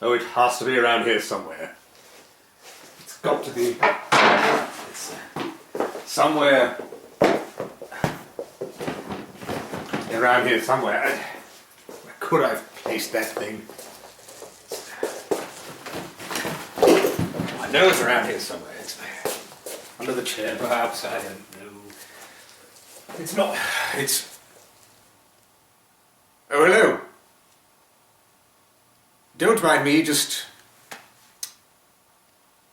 Oh, it has to be around here somewhere. It's got to be somewhere around here somewhere. Where could I have placed that thing? I know it's around here somewhere. It's under the chair, perhaps. I don't know. It's not. It's. Oh, hello. Don't mind me, just...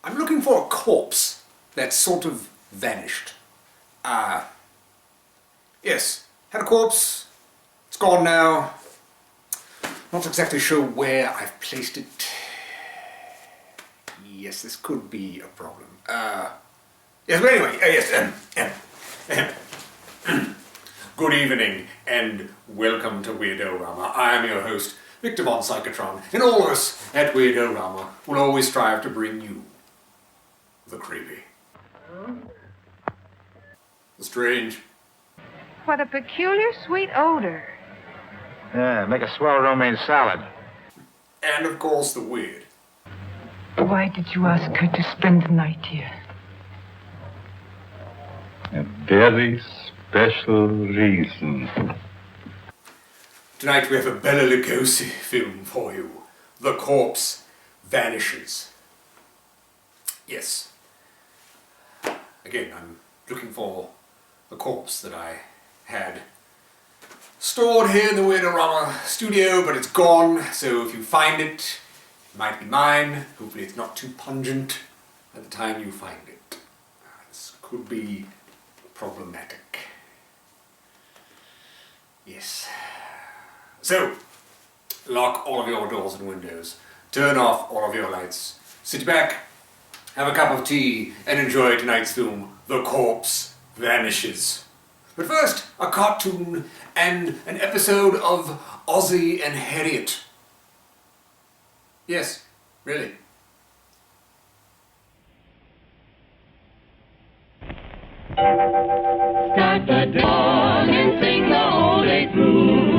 I'm looking for a corpse that's sort of vanished. Yes, had a corpse. It's gone now. Not exactly sure where I've placed it. Yes, this could be a problem. Yes, but anyway, yes, good evening, and welcome to Weird-O-Rama. I am your host, Victor von Psychotron, and all of us at Weird-O-Rama will always strive to bring you the creepy, the strange. What a peculiar sweet odor. Yeah, make a swell romaine salad. And of course the weird. Why did you ask her to spend the night here? A very special reason. Tonight we have a Bela Lugosi film for you. The Corpse Vanishes. Yes. Again, I'm looking for the corpse that I had stored here in the Weird-O-Rama studio, but it's gone, so if you find it, it might be mine. Hopefully it's not too pungent at the time you find it. This could be problematic. Yes. So, lock all of your doors and windows, turn off all of your lights, sit back, have a cup of tea, and enjoy tonight's film, The Corpse Vanishes. But first, a cartoon and an episode of Ozzie and Harriet. Yes, really. Start the dawn and sing the whole day through.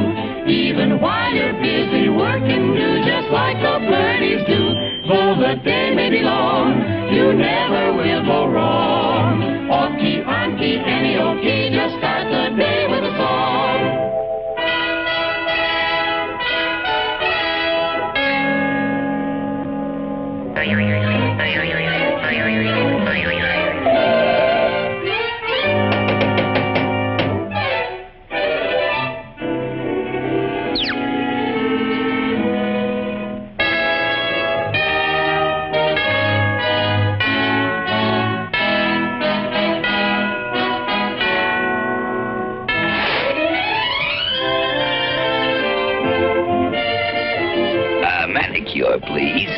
Even while you're busy working, do just like the birdies do. Though the day may be long, you never will go wrong. Off key, on key, any old key, just start the day with a song. Manicure, please.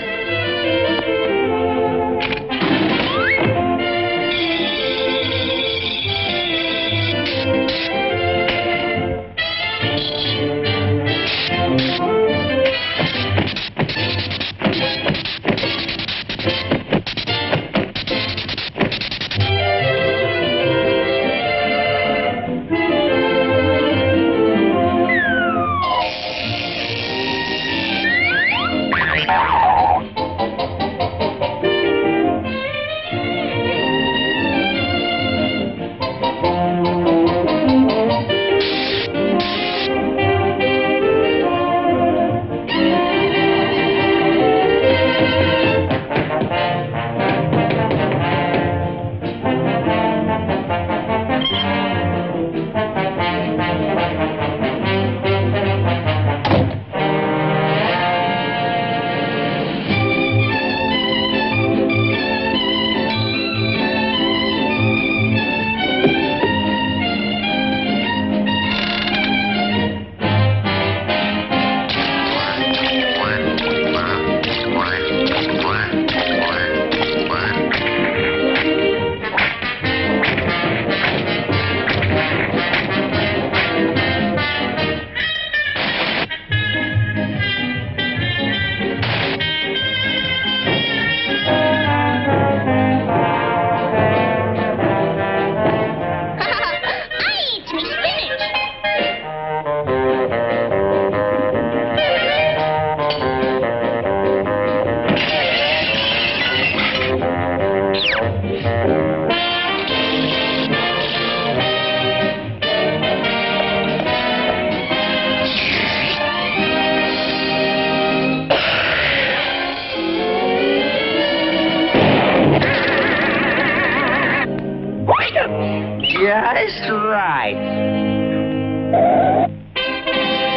right.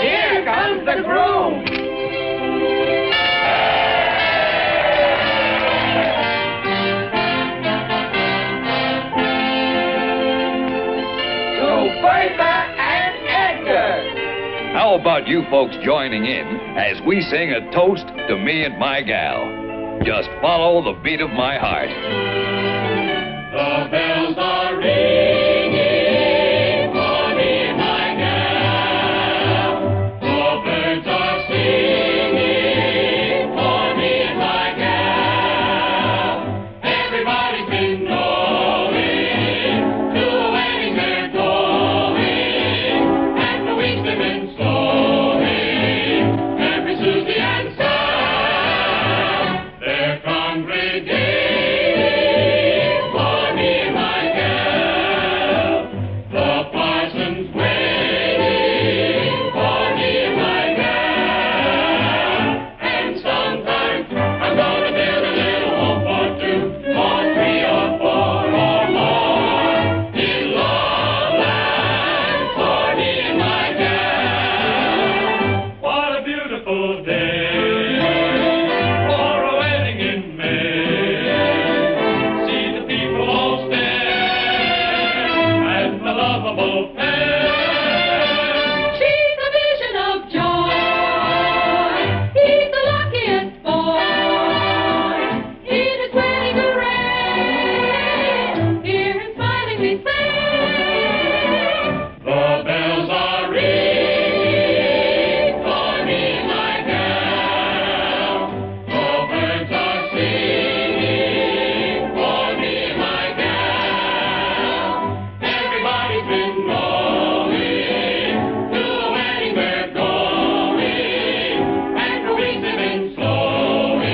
Here comes the groom. How about you folks joining in as we sing a toast to me and my gal? Just follow the beat of my heart. The bells are ringing for me and my gal. The birds are singing for me and my gal. Everybody's been going to a wedding they're going, and the weeks they've been every Tuesday and Sunday, they're congregating for me and my gal. The parson's waiting for me and my gal. And sometimes I'm gonna build a little home for two, or three, or four, or more in love land for me and my gal. What a beautiful day for a wedding in May. See the people all stand at the lovable pair. She's a vision of joy. He's the luckiest boy. In his wedding array, hear him smilingly say, the bells are ringing for me and my gal. The birds are singing for me and my gal. Everybody's been going to a wedding they're going, and for weeks they've been slowing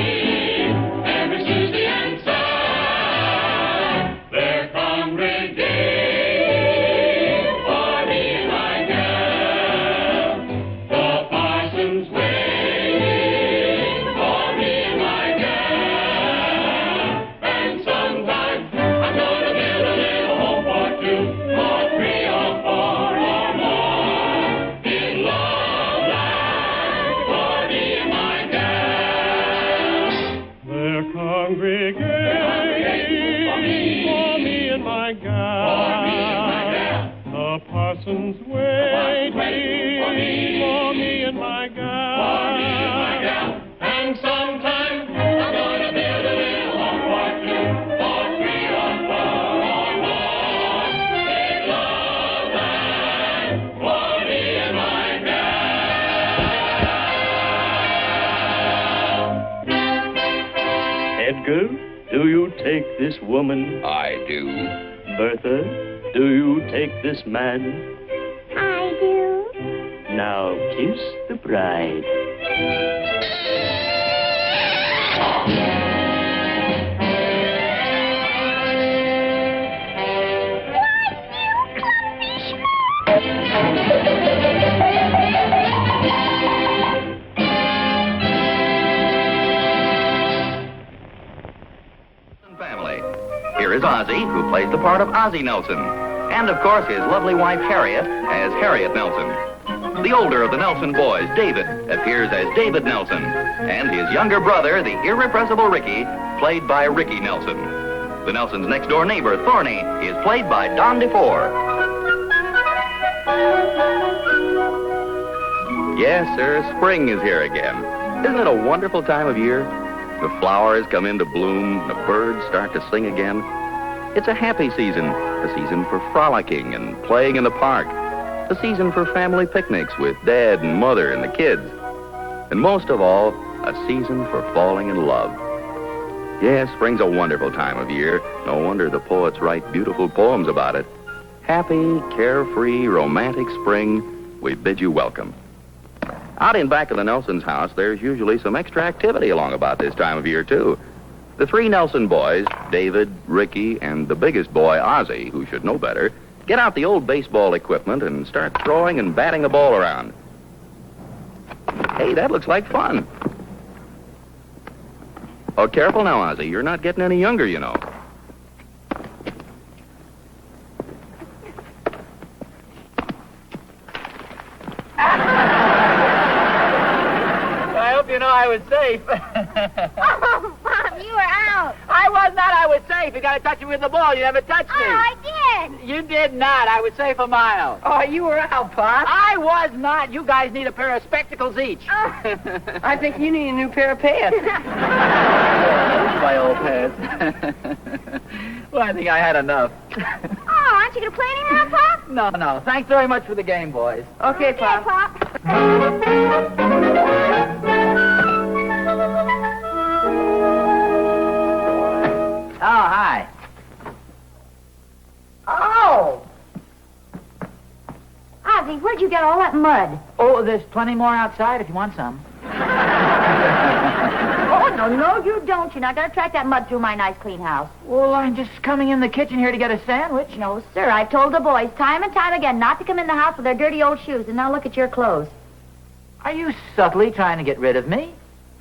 every Tuesday and Sunday. They're congregating for me and my gal. The parson's waiting for me and my gal. And sometimes I'm gonna build a little home for two, or three, or four, or more in love land for me and my gal. They're congregating for me and my gal. The parson's waiting for me and my gal. And sometimes I'm gonna build a little home for two, or three, or four, or more in love land for me and my gal. Edgar, do you take this woman? I do. Bertha, do you take this man? I do. Now kiss the bride. Family. Here is Ozzie, who plays the part of Ozzie Nelson. And, of course, his lovely wife, Harriet, as Harriet Nelson. The older of the Nelson boys, David, appears as David Nelson. And his younger brother, the irrepressible Ricky, played by Ricky Nelson. The Nelsons' next-door neighbor, Thorny, is played by Don DeFore. Yes, sir, spring is here again. Isn't it a wonderful time of year? The flowers come into bloom, the birds start to sing again. It's a happy season, a season for frolicking and playing in the park, a season for family picnics with Dad and Mother and the kids. And most of all, a season for falling in love. Yes, spring's a wonderful time of year. No wonder the poets write beautiful poems about it. Happy, carefree, romantic spring, we bid you welcome. Out in back of the Nelsons' house, there's usually some extra activity along about this time of year, too. The three Nelson boys, David, Ricky, and the biggest boy, Ozzie, who should know better, get out the old baseball equipment and start throwing and batting the ball around. Hey, that looks like fun. Oh, careful now, Ozzie. You're not getting any younger, you know. know I was safe. Oh, Bob, you were out. I was not. I was safe. You got to touch me with the ball. You never touched me. Oh, I did. You did not. I was safe a mile. Oh, you were out, Pop. I was not. You guys need a pair of spectacles each. I think you need a new pair of pants. My old pants. Well, I think I had enough. Oh, aren't you going to play anymore, Pop? No. Thanks very much for the game, boys. Okay, Pop. Pop. Oh, hi. Oh! Ozzie, where'd you get all that mud? Oh, there's plenty more outside if you want some. Oh, no, you don't. You're not going to track that mud through my nice, clean house. Well, I'm just coming in the kitchen here to get a sandwich. No, sir. I've told the boys time and time again not to come in the house with their dirty old shoes, and now look at your clothes. Are you subtly trying to get rid of me?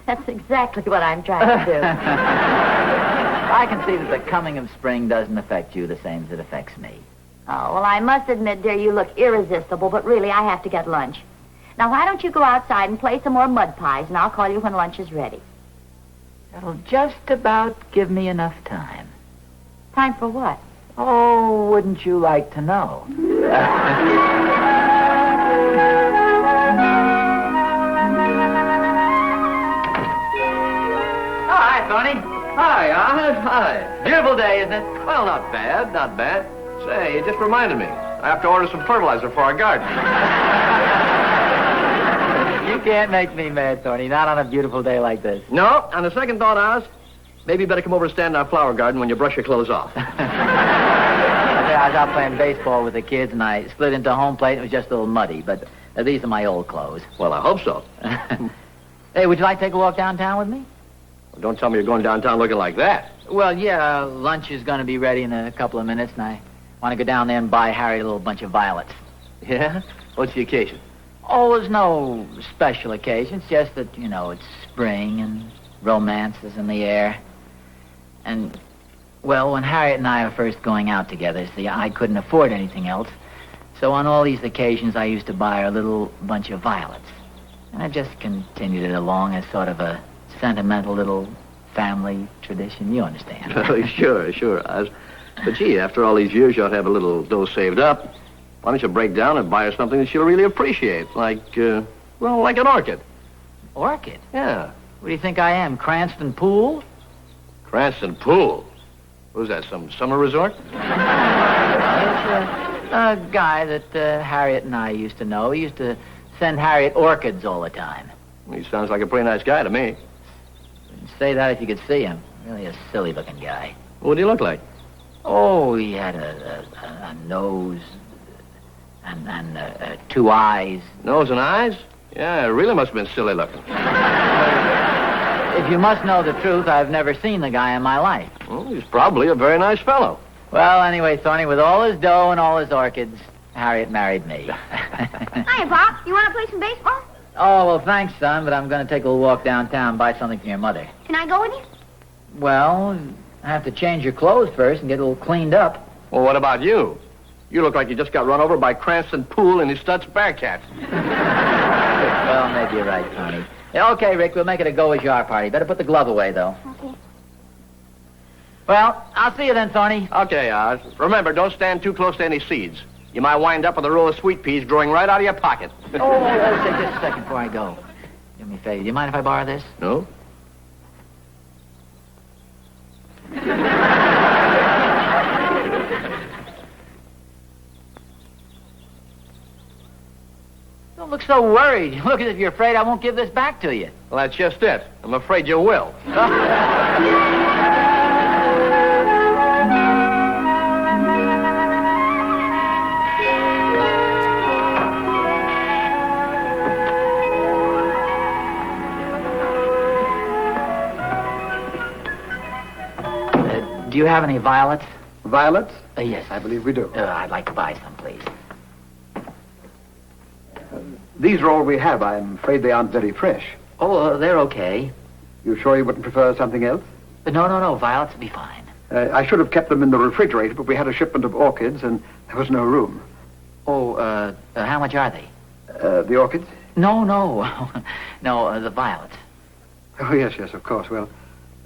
That's exactly what I'm trying to do. I can see that the coming of spring doesn't affect you the same as it affects me. Oh, well, I must admit, dear, you look irresistible, but really, I have to get lunch. Now, why don't you go outside and play some more mud pies, and I'll call you when lunch is ready. That'll just about give me enough time. Time for what? Oh, wouldn't you like to know? Hi, Tony. Hi, Ahmed. Hi. Beautiful day, isn't it? Well, not bad, not bad. Say, it just reminded me. I have to order some fertilizer for our garden. You can't make me mad, Tony. Not on a beautiful day like this. No, on the second thought, Oz, maybe you better come over and stand in our flower garden when you brush your clothes off. I was out playing baseball with the kids, and I slid into home plate, and it was just a little muddy, but these are my old clothes. Well, I hope so. Hey, would you like to take a walk downtown with me? Well, don't tell me you're going downtown looking like that. Well, yeah, lunch is going to be ready in a couple of minutes, and I want to go down there and buy Harry a little bunch of violets. Yeah? What's the occasion? Oh, there's no special occasion. It's just that, it's spring and romance is in the air. And, well, when Harriet and I were first going out together, see, I couldn't afford anything else. So on all these occasions, I used to buy her a little bunch of violets. And I just continued it along as sort of a sentimental little family tradition. You understand? Oh, sure, Oz. But, gee, after all these years, you ought to have a little dough saved up. Why don't you break down and buy her something that she'll really appreciate? Like an orchid. Orchid? Yeah. What do you think I am, Cranston Pool? Cranston Pool? Who's that, some summer resort? It's a guy that Harriet and I used to know. He used to send Harriet orchids all the time. He sounds like a pretty nice guy to me. You'd say that if you could see him. Really a silly-looking guy. What do you look like? Oh, he had a nose and two eyes. Nose and eyes? Yeah, it really must have been silly looking. If you must know the truth, I've never seen the guy in my life. Well, he's probably a very nice fellow. Well, anyway, Thorny, with all his dough and all his orchids, Harriet married me. Hiya, Pop. You want to play some baseball? Oh, well, thanks, son, but I'm going to take a little walk downtown and buy something from your mother. Can I go with you? Well, I have to change your clothes first and get a little cleaned up. Well, what about you? You look like you just got run over by Cranston Pool and his Stutz Bearcat. Well, maybe you're right, Tony. Yeah, okay, Rick, we'll make it a go-as-you-are party. Better put the glove away, though. Okay. Well, I'll see you then, Thorny. Okay, Oz. Remember, don't stand too close to any seeds. You might wind up with a row of sweet peas growing right out of your pocket. Take just a second before I go. Do me a favor. Do you mind if I borrow this? No? Don't look so worried. You look as if you're afraid I won't give this back to you. Well, that's just it. I'm afraid you will. Do you have any violets? Violets? Yes. I believe we do. I'd like to buy some, please. These are all we have. I'm afraid they aren't very fresh. Oh, they're okay. You sure you wouldn't prefer something else? No. Violets would be fine. I should have kept them in the refrigerator, but we had a shipment of orchids, and there was no room. Oh, how much are they? The orchids? No. No, the violets. Oh, yes, of course. Well,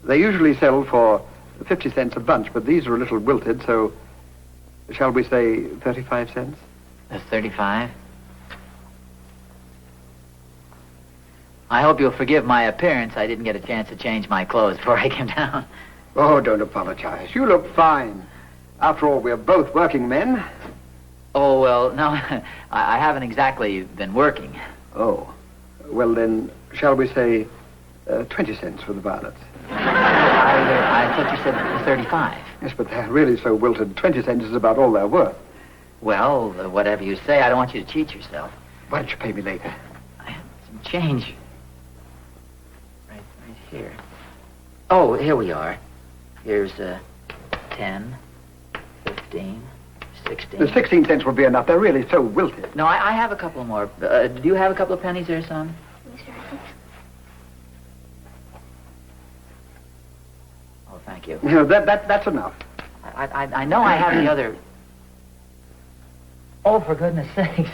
they usually sell for 50 cents a bunch, but these are a little wilted, so shall we say 35 cents? 35? I hope you'll forgive my appearance. I didn't get a chance to change my clothes before I came down. Oh, don't apologize. You look fine. After all, we're both working men. Oh, well, no, I haven't exactly been working. Oh. Well, then, shall we say 20 cents for the violets? I thought you said 35. Yes, but they're really so wilted. 20 cents is about all they're worth. Well, whatever you say, I don't want you to cheat yourself. Why don't you pay me later? I have some change. Right here. Oh, here we are. Here's 10, 15, 16. The 16 cents will be enough. They're really so wilted. No, I have a couple more. Do you have a couple of pennies there, son? Oh, thank you. No, that's enough. I know I have the other... Oh, for goodness sakes.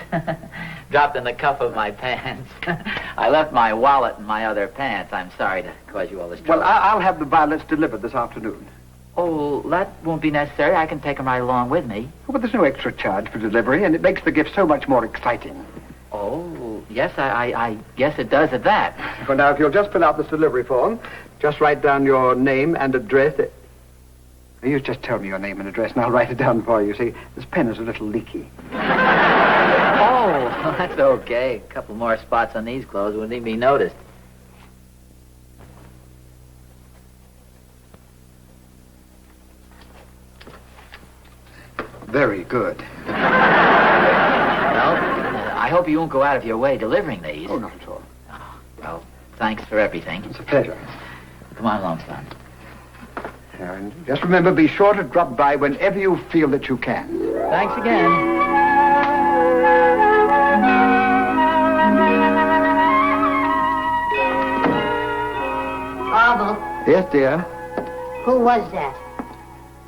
Dropped in the cuff of my pants. I left my wallet in my other pants. I'm sorry to cause you all this trouble. Well, I'll have the violets delivered this afternoon. Oh, that won't be necessary. I can take them right along with me. Oh, but there's no extra charge for delivery, and it makes the gift so much more exciting. Oh, yes, I guess it does at that. Well, now, if you'll just fill out this delivery form, just write down your name and address. You just tell me your name and address, and I'll write it down for you. See, this pen is a little leaky. Oh, that's okay. A couple more spots on these clothes wouldn't even be noticed. Very good. Well, I hope you won't go out of your way delivering these. Oh, not at all. Oh, well, thanks for everything. It's a pleasure. Come on along, son. And just remember, be sure to drop by whenever you feel that you can. Thanks again. Arvel, Yes, dear. who was that?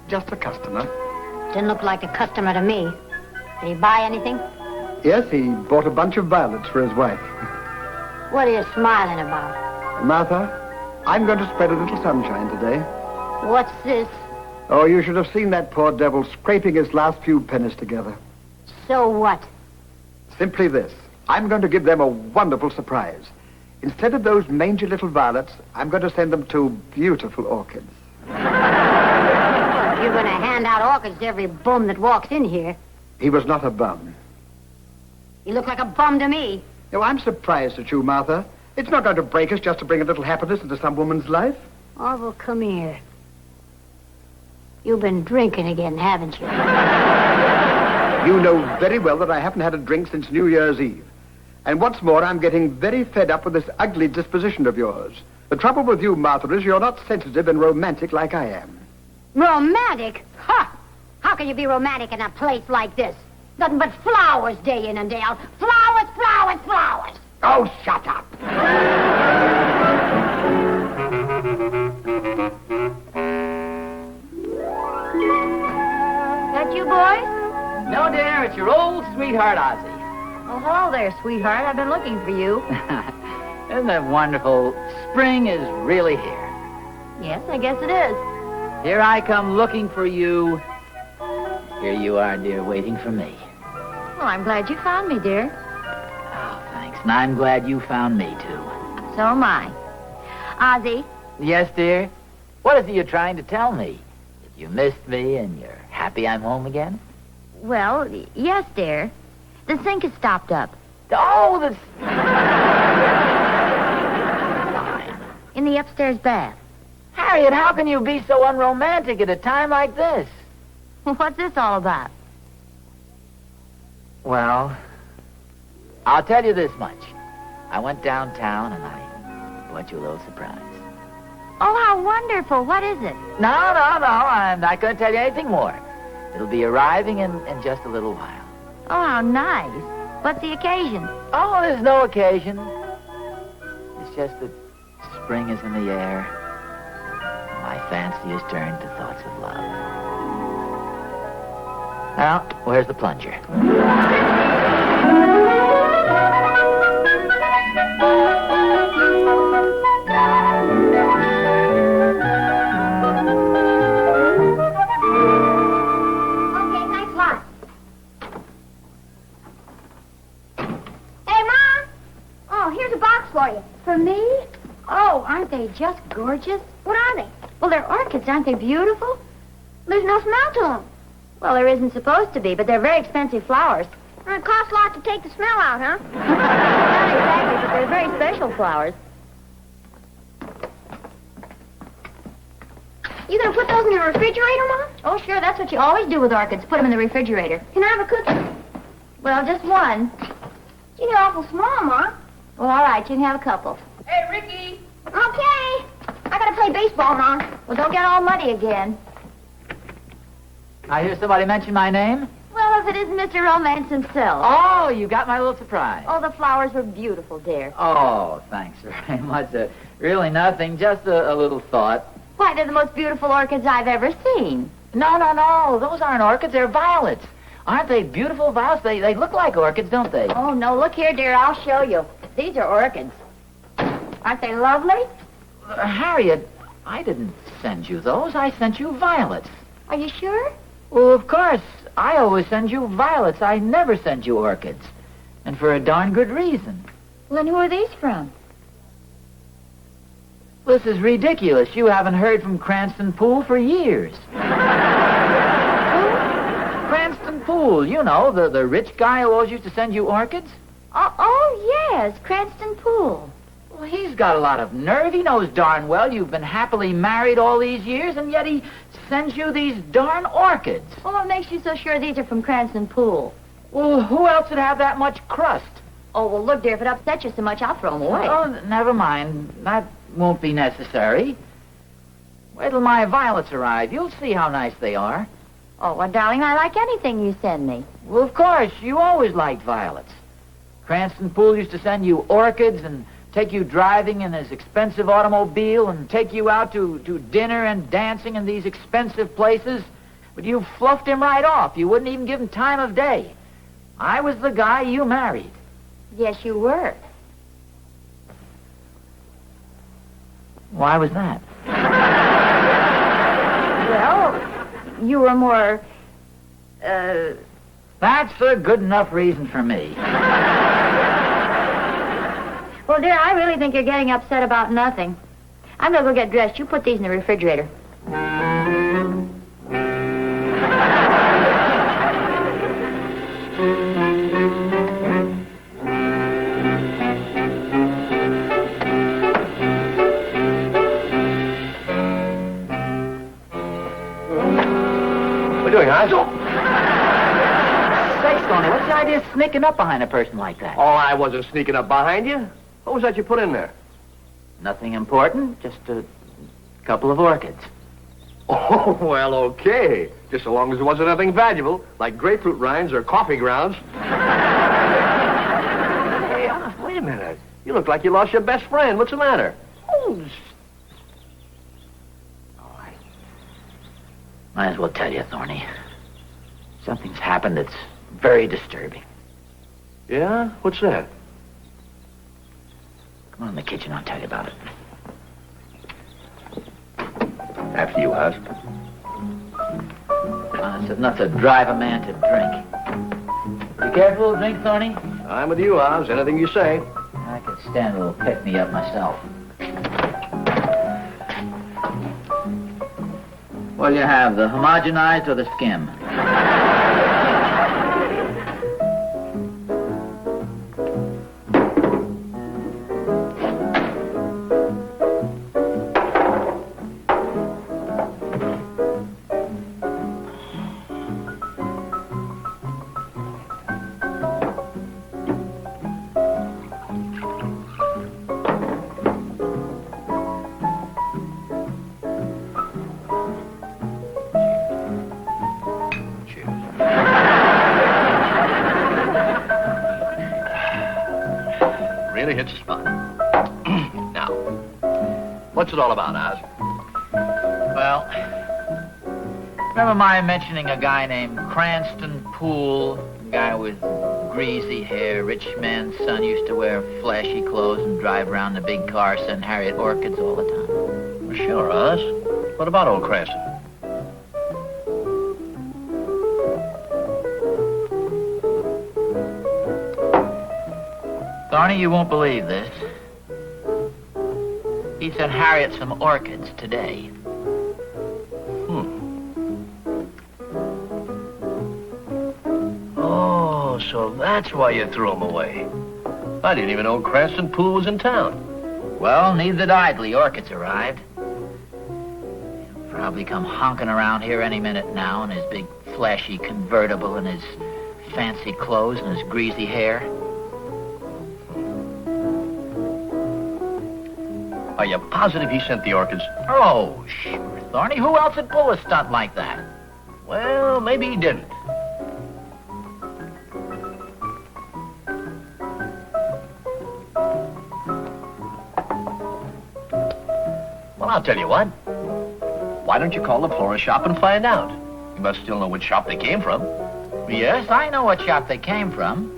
Just a customer. Didn't look like a customer to me. Did he buy anything? Yes, he bought a bunch of violets for his wife. What are you smiling about? Martha, I'm going to spread a little sunshine today. What's this? Oh, you should have seen that poor devil scraping his last few pennies together. So what? Simply this. I'm going to give them a wonderful surprise. Instead of those mangy little violets, I'm going to send them 2 beautiful orchids. You're going to hand out orchids to every bum that walks in here. He was not a bum. You look like a bum to me. Oh, I'm surprised at you, Martha. It's not going to break us just to bring a little happiness into some woman's life. Orville, come here. You've been drinking again, haven't you? You know very well that I haven't had a drink since New Year's Eve. And what's more, I'm getting very fed up with this ugly disposition of yours. The trouble with you, Martha, is you're not sensitive and romantic like I am. Romantic? Ha! How can you be romantic in a place like this? Nothing but flowers day in and day out. Flowers, flowers, flowers. Oh, shut up. That you boys? No, dear, it's your old sweetheart, Ozzie. Oh, hello there, sweetheart. I've been looking for you. Isn't that wonderful? Spring is really here. Yes, I guess it is. Here I come looking for you. Here you are, dear, waiting for me. Well, I'm glad you found me, dear. Oh, thanks. And I'm glad you found me, too. So am I. Ozzie? Yes, dear? What is it you're trying to tell me? That you missed me and you're happy I'm home again? Well, yes, dear. The sink is stopped up. Oh, the... In the upstairs bath. Harriet, how can you be so unromantic at a time like this? What's this all about? Well, I'll tell you this much. I went downtown and I bought you a little surprise. Oh, how wonderful. What is it? No. I'm not going to tell you anything more. It'll be arriving in just a little while. Oh, how nice. What's the occasion? Oh, there's no occasion. It's just that spring is in the air. My fancy has turned to thoughts of love. Now, where's the plunger? for you. For me? Oh, aren't they just gorgeous? What are they? Well, they're orchids. Aren't they beautiful? There's no smell to them. Well, there isn't supposed to be, but they're very expensive flowers. It costs a lot to take the smell out, huh? Not exactly, but they're very special flowers. You gonna put those in the refrigerator, Mom? Oh, sure, that's what you always do with orchids. Put them in the refrigerator. Can I have a cookie? Well, just one. Gee, they're awful small, Mom. Well, all right, you can have a couple. Hey, Ricky. Okay. I gotta play baseball, Mom. Well, don't get all muddy again. I hear somebody mention my name. Well, if it isn't Mr. Romance himself. Oh, you got my little surprise. Oh, the flowers were beautiful, dear. Oh, thanks very much. Really nothing, just a little thought. Why, they're the most beautiful orchids I've ever seen. No. Those aren't orchids, they're violets. Aren't they beautiful violets? They look like orchids, don't they? Oh, no, look here, dear, I'll show you. These are orchids. Aren't they lovely? Harriet, I didn't send you those. I sent you violets. Are you sure? Well, of course. I always send you violets. I never send you orchids. And for a darn good reason. Well, then who are these from? This is ridiculous. You haven't heard from Cranston Poole for years. Cranston Poole, you know, the rich guy who always used to send you orchids. Oh, yes, Cranston Poole. Well, he's got a lot of nerve. He knows darn well you've been happily married all these years, and yet he sends you these darn orchids. Well, what makes you so sure these are from Cranston Poole? Well, who else would have that much crust? Oh, well, look, dear, if it upsets you so much, I'll throw them away. Oh, never mind. That won't be necessary. Wait till my violets arrive. You'll see how nice they are. Oh, well, darling, I like anything you send me. Well, of course. You always liked violets. Cranston Poole used to send you orchids and take you driving in his expensive automobile and take you out to dinner and dancing in these expensive places. But you fluffed him right off. You wouldn't even give him time of day. I was the guy you married. Yes, you were. Why was that? Well, you were more, That's a good enough reason for me. Well, dear, I really think you're getting upset about nothing. I'm going to go get dressed. You put these in the refrigerator. What are you doing, Oz? Say, Stoney, what's the idea of sneaking up behind a person like that? Oh, I wasn't sneaking up behind you. What was that you put in there? Nothing important, just a couple of orchids. Oh, well, okay. Just so long as it wasn't anything valuable, like grapefruit rinds or coffee grounds. Hey, wait a minute. You look like you lost your best friend. What's the matter? Oh, I might as well tell you, Thorny. Something's happened that's very disturbing. Yeah? What's that? Come on in the kitchen, I'll tell you about it. After you, Oz. It's enough to drive a man to drink. Be careful, drink, Thorny. I'm with you, Oz. Anything you say. I could stand a little pick-me-up myself. What'll you have, the homogenized or the skim? Really hits the spot. Now, what's it all about, Oz? Well, remember my mentioning a guy named Cranston Poole? A guy with greasy hair, rich man's son, used to wear flashy clothes and drive around in a big car, send Harriet orchids all the time. Well, sure, Oz. What about old Cranston? Thorny, you won't believe this. He sent Harriet some orchids today. Oh, so that's why you threw them away. I didn't even know Cranston Poole was in town. Well, neither did I till the orchids arrived. He'll probably come honking around here any minute now in his big flashy convertible and his fancy clothes and his greasy hair. Are you positive he sent the orchids? Oh, sure, Thorny. Who else would pull a stunt like that? Well, maybe he didn't. Well, I'll tell you what. Why don't you call the florist shop and find out? You must still know which shop they came from. Yes, I know what shop they came from.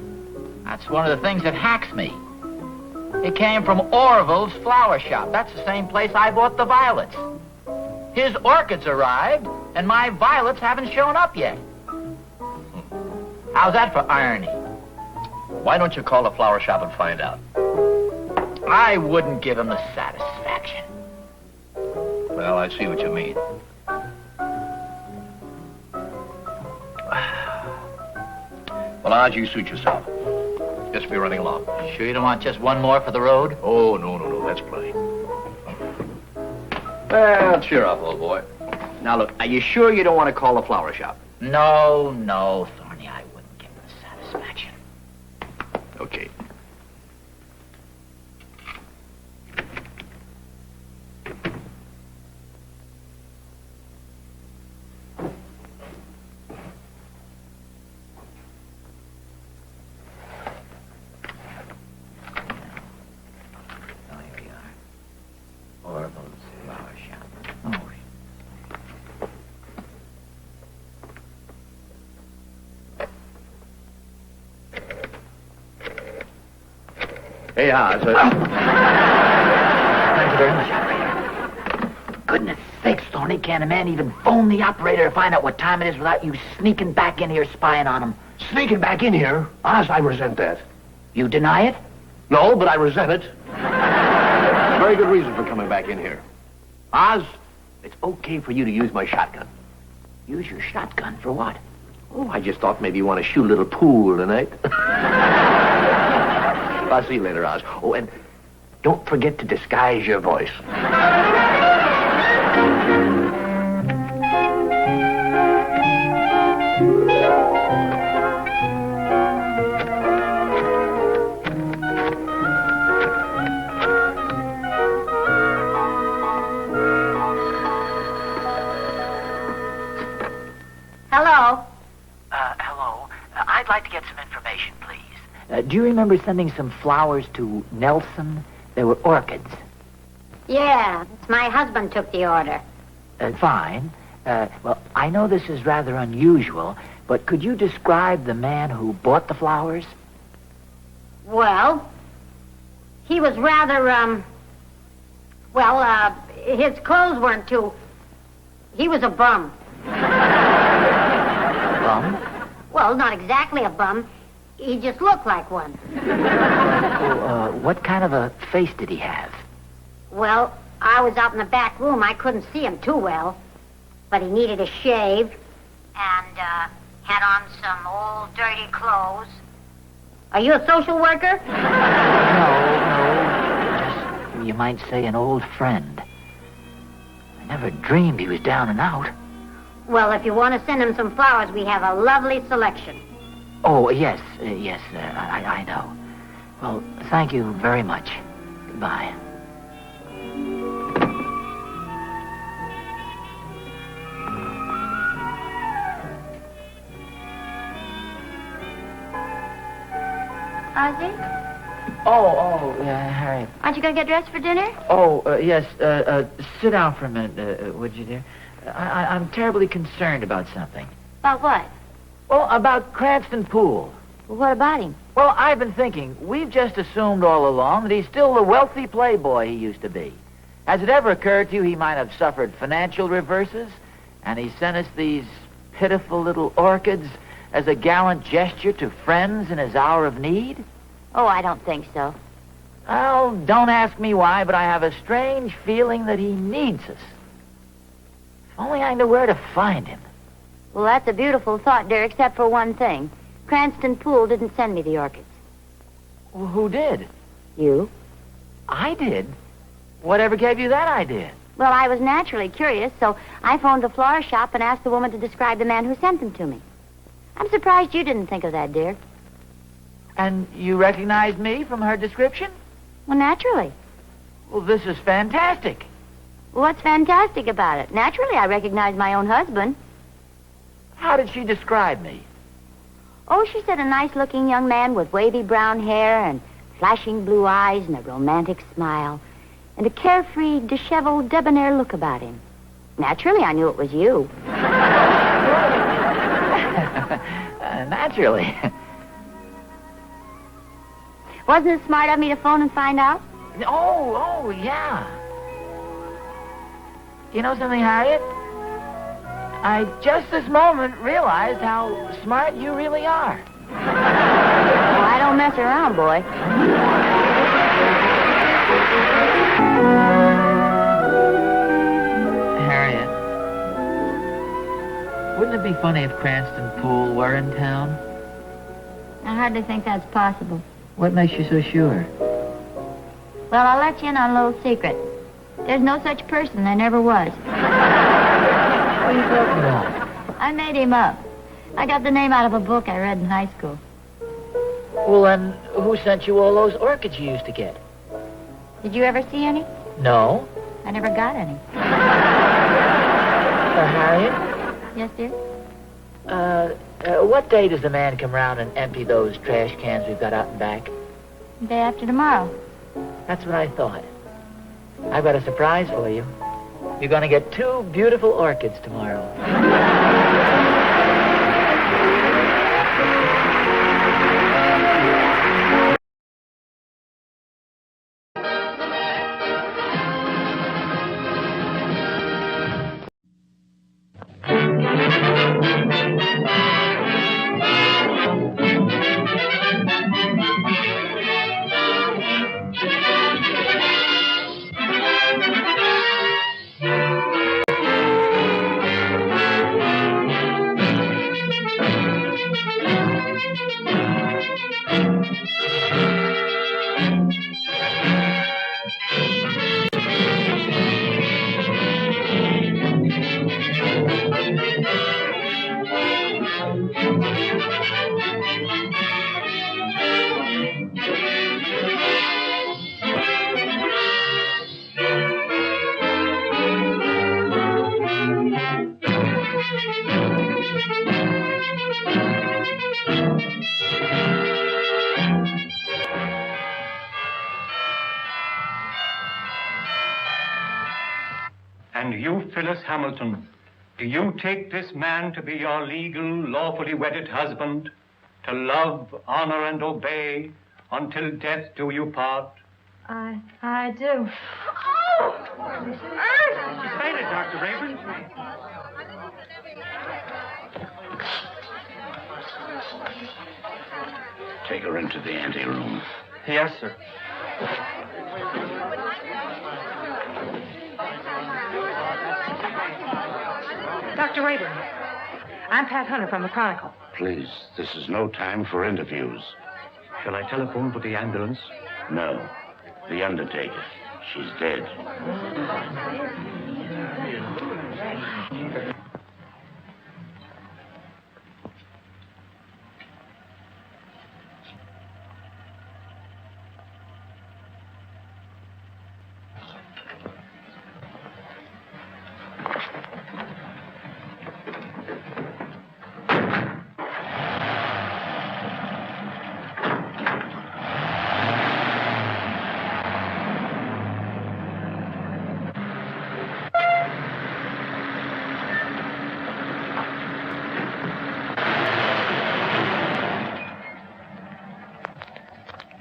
That's one of the things that hacks me. It came from Orville's flower shop. That's the same place I bought the violets. His orchids arrived, and my violets haven't shown up yet. How's that for irony? Why don't you call the flower shop and find out? I wouldn't give him the satisfaction. Well, I see what you mean. Well, Oz, you suit yourself. Guess we're running along. Sure you don't want just one more for the road? Oh, no, that's plenty. Well, cheer up, old boy. Now, look, are you sure you don't want to call the flower shop? No, Thorny, I wouldn't give him the satisfaction. Okay. Orville's flower shop. Oh. Hey, Oz. Thank you very much, operator. Goodness sakes, Thorny, can't a man even phone the operator to find out what time it is without you sneaking back in here spying on him? Sneaking back in here? Oz, I resent that. You deny it? No, but I resent it. Very good reason for coming back in here. Oz, it's okay for you to use my shotgun. Use your shotgun for what? Oh, I just thought maybe you want to shoot a little pool tonight. I'll see you later, Oz. Oh, and don't forget to disguise your voice. Hello. Hello. I'd like to get some information, please. Do you remember sending some flowers to Nelson? They were orchids. Yeah, it's my husband took the order. Fine. Well, I know this is rather unusual, but could you describe the man who bought the flowers? Well, he was rather, his clothes weren't too... He was a bum. Bum? Well, not exactly a bum. He just looked like one. What kind of a face did he have? Well, I was out in the back room. I couldn't see him too well. But he needed a shave and had on some old dirty clothes. Are you a social worker? No. Just, you might say, an old friend. I never dreamed he was down and out. Well, if you want to send him some flowers, we have a lovely selection. Oh, yes, I know. Well, thank you very much. Goodbye. Ozzie? Harriet. Aren't you going to get dressed for dinner? Yes, sit down for a minute, would you, dear? I'm terribly concerned about something. About what? Well, about Cranston Poole. Well, what about him? Well, I've been thinking, we've just assumed all along that he's still the wealthy playboy he used to be. Has it ever occurred to you he might have suffered financial reverses, and he sent us these pitiful little orchids as a gallant gesture to friends in his hour of need? Oh, I don't think so. Well, don't ask me why, but I have a strange feeling that he needs us. If only I knew where to find him. Well, that's a beautiful thought, dear, except for one thing. Cranston Poole didn't send me the orchids. Well, who did? You? I did? Whatever gave you that idea? Well, I was naturally curious, so I phoned the florist shop and asked the woman to describe the man who sent them to me. I'm surprised you didn't think of that, dear. And you recognized me from her description? Well, naturally. Well, this is fantastic. What's fantastic about it? Naturally, I recognize my own husband. How did she describe me? Oh, she said a nice-looking young man with wavy brown hair and flashing blue eyes and a romantic smile and a carefree, disheveled, debonair look about him. Naturally, I knew it was you. Naturally. Wasn't it smart of me to phone and find out? Oh, yeah. You know something, Harriet? I just this moment realized how smart you really are. Oh, I don't mess around, boy. Harriet, wouldn't it be funny if Cranston Poole were in town? I hardly think that's possible. What makes you so sure? Well, I'll let you in on a little secret. There's no such person. There never was. What are you talking about? I made him up. I got the name out of a book I read in high school. Well, then, who sent you all those orchids you used to get? Did you ever see any? No. I never got any. Harriet? Yes, dear? What day does the man come round and empty those trash cans we've got out and back? Day after tomorrow. That's what I thought. I've got a surprise for you. You're going to get 2 beautiful orchids tomorrow. And you, Phyllis Hamilton, do you take this man to be your legal, lawfully wedded husband, to love, honor, and obey until death do you part? I do. She fainted, Dr. Raven. Take her into the anteroom. Yes, sir. Dr. Rayburn, I'm Pat Hunter from the Chronicle. Please, this is no time for interviews. Shall I telephone for the ambulance? No. The undertaker. She's dead.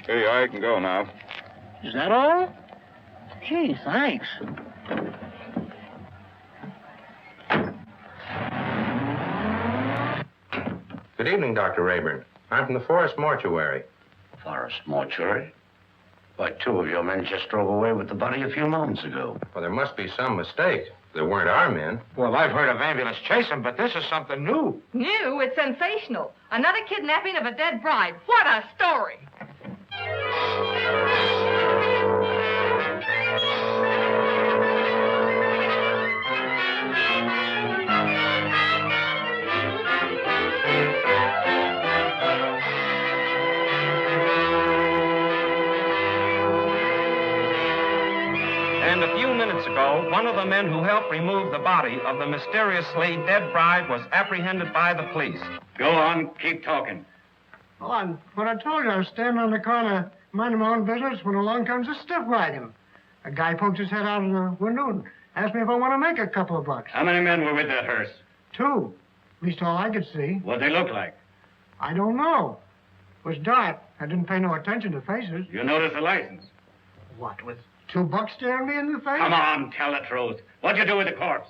Here you are. You can go now. Is that all? Gee, thanks. Good evening, Dr. Rayburn. I'm from the Forest Mortuary. Forest Mortuary? Why, 2 of your men just drove away with the body a few moments ago. Well, there must be some mistake. They weren't our men. Well, I've heard of ambulance chasing, but this is something new. New? It's sensational. Another kidnapping of a dead bride. What a story! And a few minutes ago, one of the men who helped remove the body of the mysteriously dead bride was apprehended by the police. Go on, keep talking. Oh, what I told you, I was standing on the corner, minding my own business, when along comes a stiff wagon. A guy pokes his head out of the window and asked me if I want to make a couple of bucks. How many men were with that hearse? 2. At least all I could see. What'd they look like? I don't know. It was dark. I didn't pay no attention to faces. You noticed the license? What, with $2 staring me in the face? Come on, tell the truth. What'd you do with the corpse?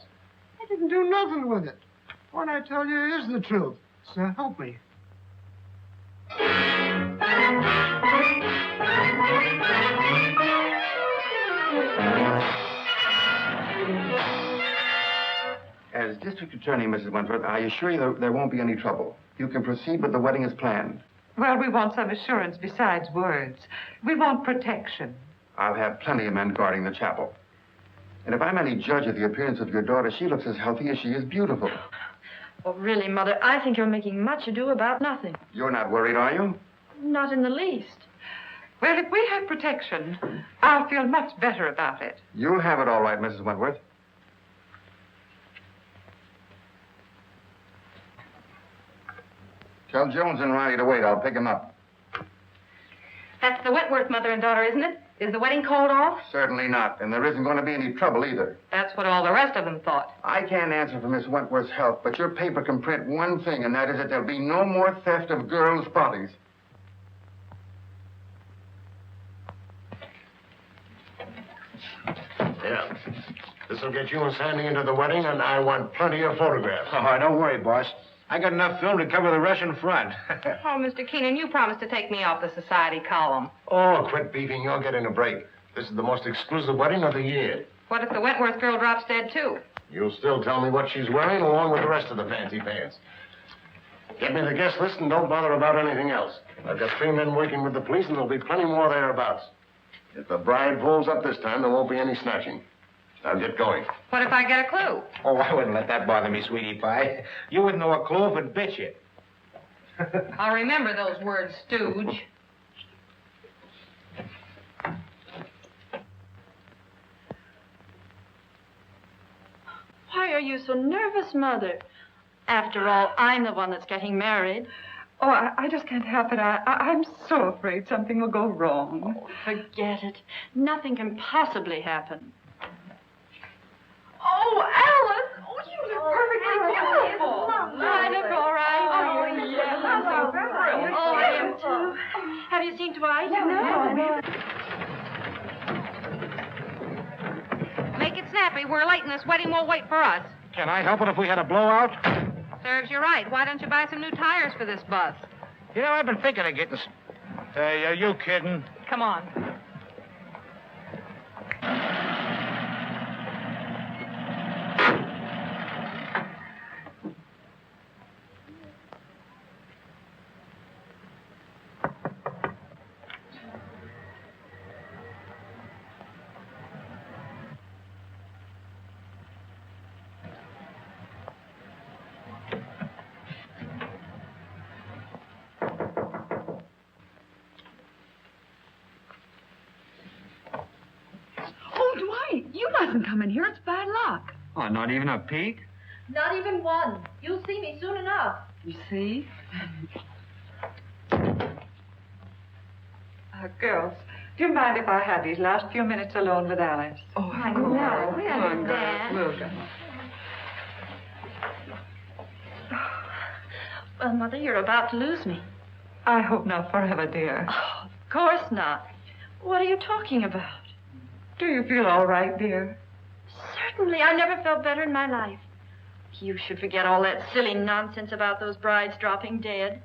I didn't do nothing with it. What I tell you is the truth. So help me. As District Attorney, Mrs. Wentworth, I assure you there won't be any trouble. You can proceed with the wedding as planned. Well, we want some assurance besides words. We want protection. I'll have plenty of men guarding the chapel. And if I'm any judge of the appearance of your daughter, she looks as healthy as she is beautiful. Oh, really, Mother, I think you're making much ado about nothing. You're not worried, are you? Not in the least. Well, if we have protection, I'll feel much better about it. You'll have it all right, Mrs. Wentworth. Tell Jones and Riley to wait. I'll pick him up. That's the Wentworth mother and daughter, isn't it? Is the wedding called off? Certainly not. And there isn't going to be any trouble either. That's what all the rest of them thought. I can't answer for Miss Wentworth's health, but your paper can print one thing, and that is that there'll be no more theft of girls' bodies. Yeah. This'll get you and Sandy into the wedding, and I want plenty of photographs. Oh, don't worry, boss. I got enough film to cover the Russian front. Oh, Mr. Keenan, you promised to take me off the society column. Oh, quit beefing. You're getting a break. This is the most exclusive wedding of the year. What if the Wentworth girl drops dead, too? You'll still tell me what she's wearing, along with the rest of the fancy pants. Get me the guest list and don't bother about anything else. I've got 3 men working with the police, and there'll be plenty more thereabouts. If the bride pulls up this time, there won't be any snatching. Now get going. What if I get a clue? Oh, I wouldn't let that bother me, sweetie pie. You wouldn't know a clue if it bit you. I'll remember those words, stooge. Why are you so nervous, Mother? After all, I'm the one that's getting married. Oh, I just can't help it. I'm so afraid something will go wrong. Oh, forget it. Nothing can possibly happen. Oh, Alice! Oh, you look perfectly beautiful. I look all right. Oh, yes, I'm so thrilled. Oh, I am too. Have you seen Dwight? No. Make it snappy. We're late and this wedding won't wait for us. Can I help it if we had a blowout? Serves you right. Why don't you buy some new tires for this bus? You know, I've been thinking of getting... Hey, are you kidding? Come on. You mustn't come in here. It's bad luck. Oh, not even a peek? Not even one. You'll see me soon enough. You see? Girls, do you mind if I had these last few minutes alone with Alice? Oh, I know. We Come on, understand. girls. We'll go. Well, Mother, you're about to lose me. I hope not forever, dear. Oh, of course not. What are you talking about? Do you feel all right, dear? Certainly. I never felt better in my life. You should forget all that silly nonsense about those brides dropping dead.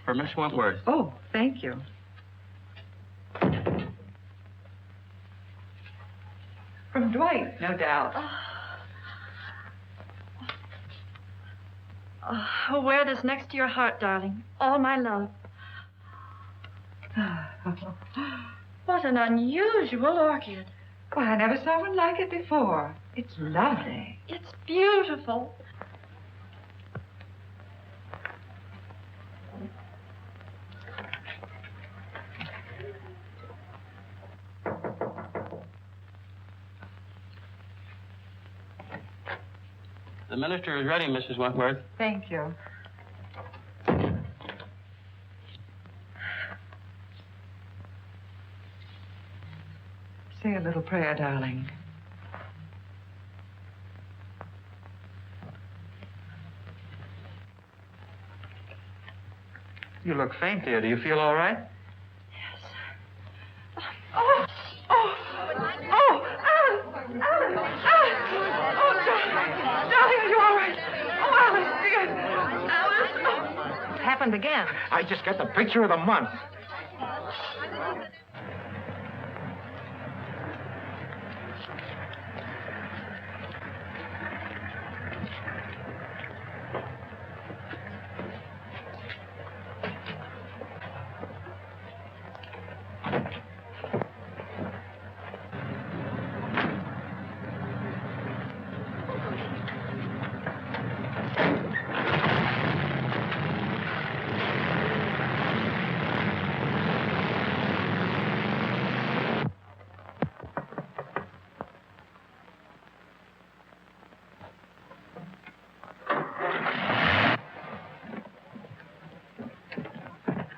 For Miss Wentworth. Oh, thank you. From Dwight, no doubt. Oh, wear this next to your heart, darling. All my love. What an unusual orchid. Why, I never saw one like it before. It's lovely. It's beautiful. The minister is ready, Mrs. Wentworth. Thank you. Say a little prayer, darling. You look faint, dear. Do you feel all right? Oh, Alice! Oh, darling, are you all right? Oh, Alice, dear. Alice! Oh. What happened again? I just got the picture of the month.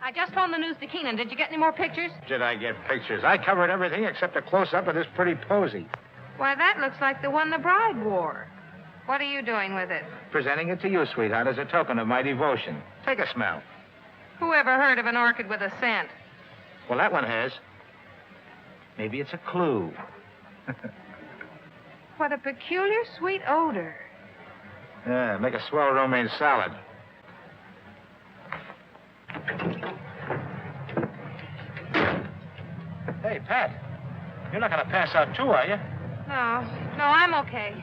I just phoned the news to Keenan. Did you get any more pictures? Did I get pictures? I covered everything except a close-up of this pretty posy. Why, that looks like the one the bride wore. What are you doing with it? Presenting it to you, sweetheart, as a token of my devotion. Take a smell. Who ever heard of an orchid with a scent? Well, that one has. Maybe it's a clue. What a peculiar sweet odor. Yeah, make a swell romaine salad. Hey, Pat, you're not going to pass out too, are you? No, I'm okay.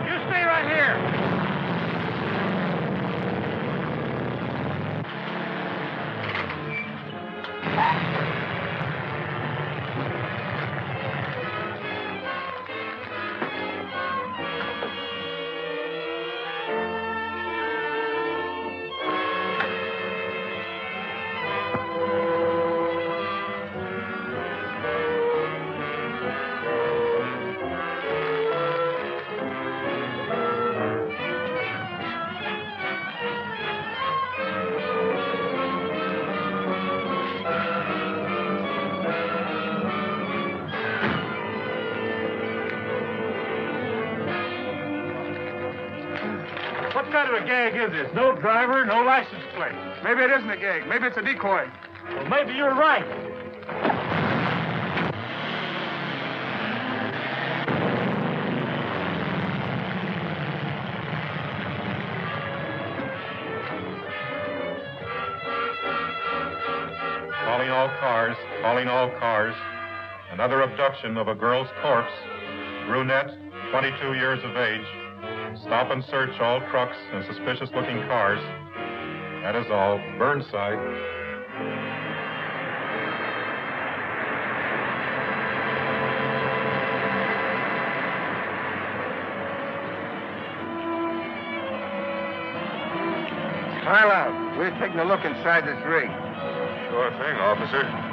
You stay right here. What kind of a gag is this? No driver, no license plate. Maybe it isn't a gag. Maybe it's a decoy. Well, maybe you're right. Calling all cars, calling all cars. Another abduction of a girl's corpse. Brunette, 22 years of age. Stop and search all trucks and suspicious-looking cars. That is all. Burnside. Pile out. We're taking a look inside this rig. Sure thing, officer.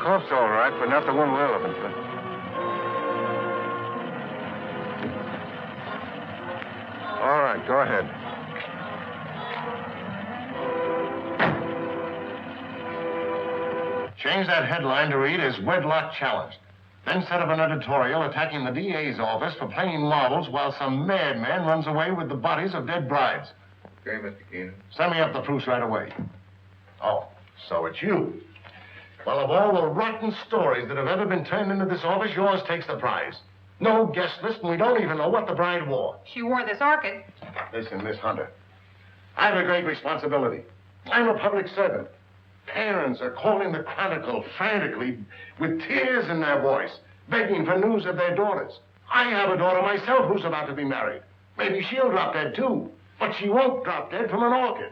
Corpse, all right, but not the one we're looking for. All right, go ahead. Change that headline to read as Wedlock Challenged. Then set up an editorial attacking the DA's office for playing marbles while some madman runs away with the bodies of dead brides. Okay, Mr. Keenan. Send me up the proofs right away. Oh, so it's you. Well, of all the rotten stories that have ever been turned into this office, yours takes the prize. No guest list, and we don't even know what the bride wore. She wore this orchid. Listen, Miss Hunter, I have a great responsibility. I'm a public servant. Parents are calling the Chronicle frantically with tears in their voice, begging for news of their daughters. I have a daughter myself who's about to be married. Maybe she'll drop dead, too. But she won't drop dead from an orchid.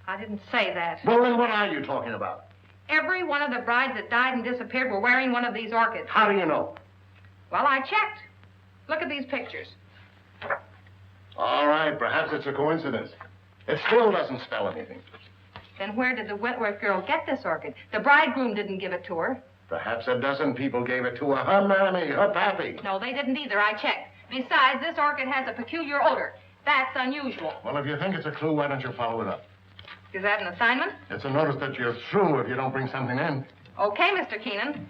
I didn't say that. Well, then what are you talking about? Every one of the brides that died and disappeared were wearing one of these orchids. How do you know? Well, I checked. Look at these pictures. All right, perhaps it's a coincidence. It still doesn't spell anything. Then where did the Wentworth girl get this orchid? The bridegroom didn't give it to her. Perhaps a dozen people gave it to her. Her mammy, her pappy. No, they didn't either. I checked. Besides, this orchid has a peculiar odor. That's unusual. Well, if you think it's a clue, why don't you follow it up? Is that an assignment? It's a notice that you're through if you don't bring something in. Okay, Mr. Keenan.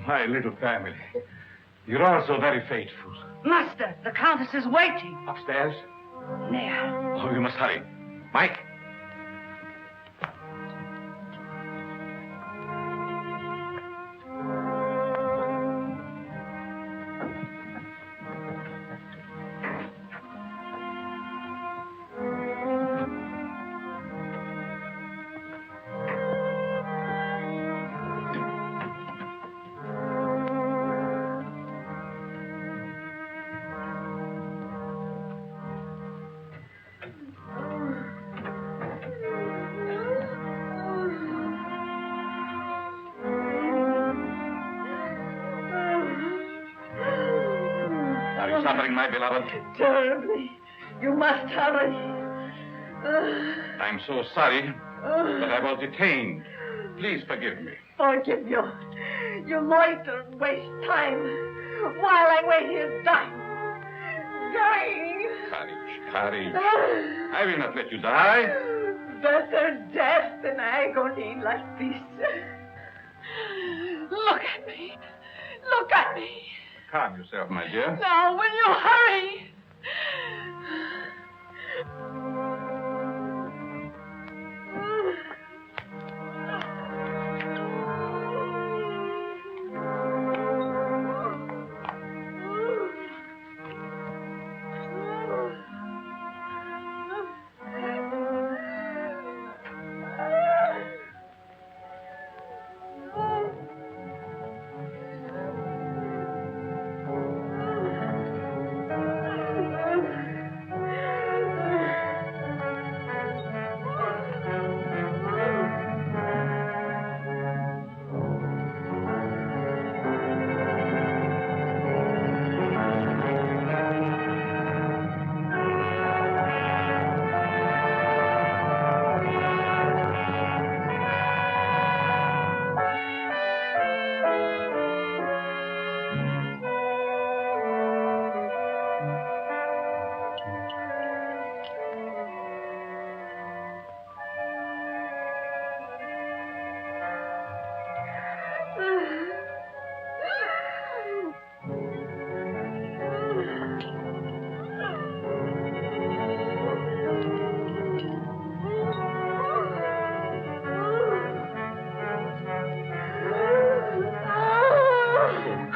My little family. You're all so very faithful. Master, the Countess is waiting. Upstairs? There. Oh, you must hurry. Mike? Suffering, my beloved? Terribly. You must hurry. I'm so sorry, but I was detained. Please forgive me. Forgive you. You loiter and waste time while I wait here dying. Dying. Courage. I will not let you die. Better death than agony like this. Look at me. Look at me. Calm yourself, my dear. Now, will you hurry?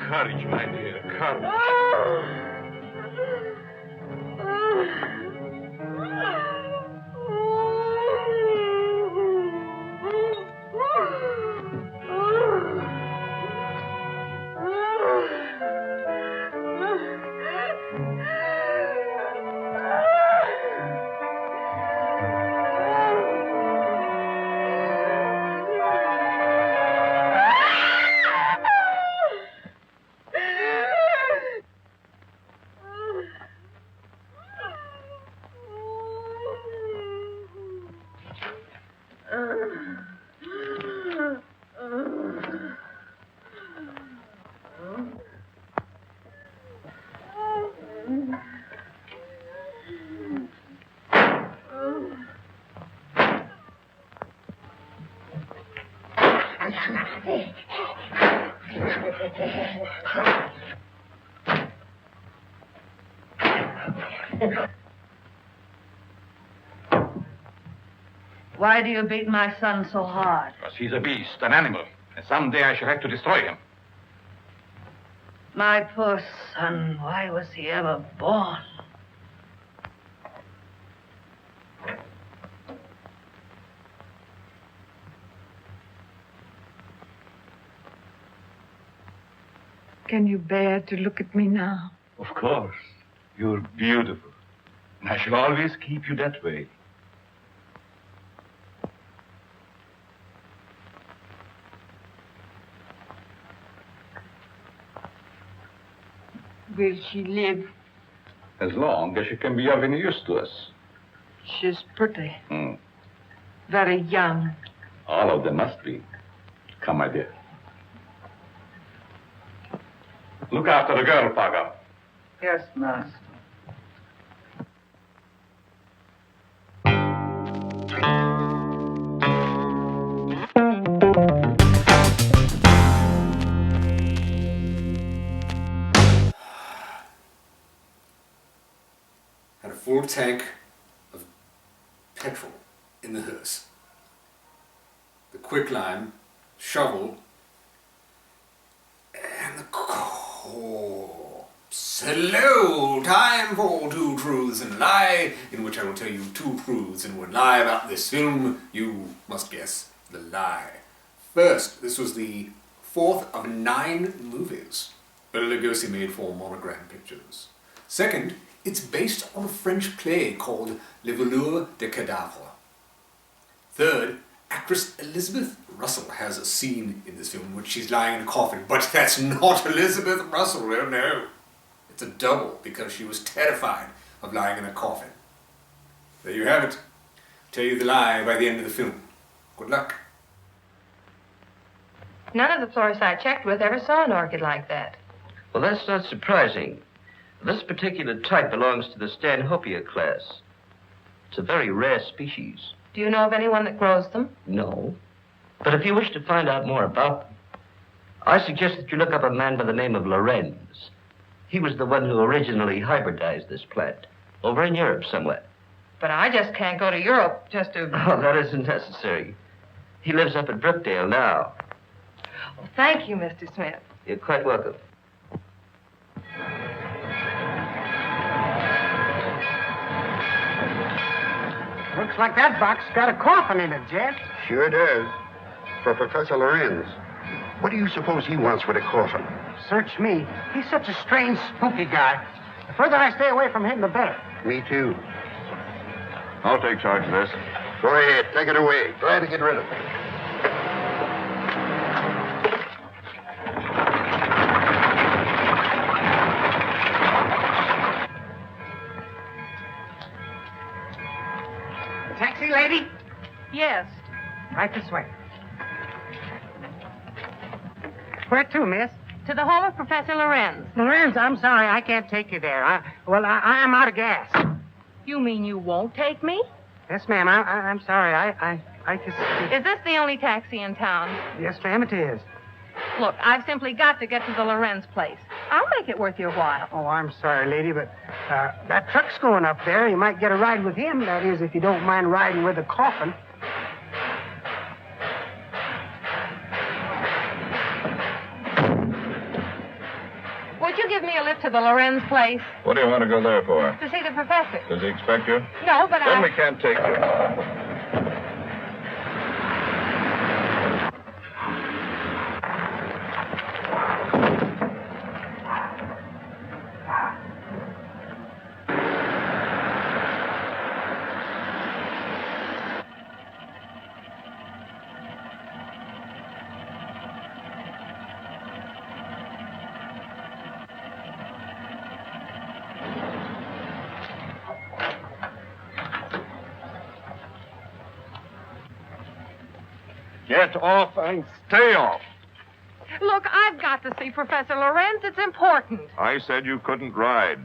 Courage, my dear, courage. Why do you beat my son so hard? Because he's a beast, an animal, and someday I shall have to destroy him. My poor son, why was he ever born? Can you bear to look at me now? Of course. You're beautiful. And I shall always keep you that way. Will she live? As long as she can be of any use to us. She's pretty. Very young. All of them must be. Come, my dear. Look after the girl, Paga. Yes, master. Had a full tank of petrol in the hearse. The quicklime, shovel, and the corpse. Hello! Time for Two Truths and a Lie, in which I will tell you two truths and one lie about this film. You must guess the lie. First, this was the fourth of 9 movies Bela Lugosi made for Monogram Pictures. Second, it's based on a French play called Le Voleur de Cadavre. Third, actress Elizabeth Russell has a scene in this film in which she's lying in a coffin, but that's not Elizabeth Russell, oh no. It's a double because she was terrified of lying in a coffin. There you have it. Tell you the lie by the end of the film. Good luck. None of the florists I checked with ever saw an orchid like that. Well, that's not surprising. This particular type belongs to the Stanhopea class. It's a very rare species. Do you know of anyone that grows them? No. But if you wish to find out more about them, I suggest that you look up a man by the name of Lorenz. He was the one who originally hybridized this plant, over in Europe somewhere. But I just can't go to Europe just to... Oh, that isn't necessary. He lives up at Brookdale now. Well, thank you, Mr. Smith. You're quite welcome. Looks like that box got a coffin in it, Jet. Sure does. For Professor Lorenz. What do you suppose he wants with a coffin? Search me. He's such a strange, spooky guy. The further I stay away from him, the better. Me too. I'll take charge of this. Go ahead. Take it away. Glad to get rid of it. Taxi, lady? Yes. Right this way. Where to, miss? To the home of Professor Lorenz. Lorenz, I'm sorry. I can't take you there. I am out of gas. You mean you won't take me? Yes, ma'am. I'm sorry. I just... Is this the only taxi in town? Yes, ma'am, it is. Look, I've simply got to get to the Lorenz place. I'll make it worth your while. Oh, I'm sorry, lady, but that truck's going up there. You might get a ride with him. That is, if you don't mind riding with a coffin. Would you give me a lift to the Lorenz place? What do you want to go there for? To see the professor. Does he expect you? No, but Then we can't take you. Get off and stay off. Look, I've got to see Professor Lorenz. It's important. I said you couldn't ride.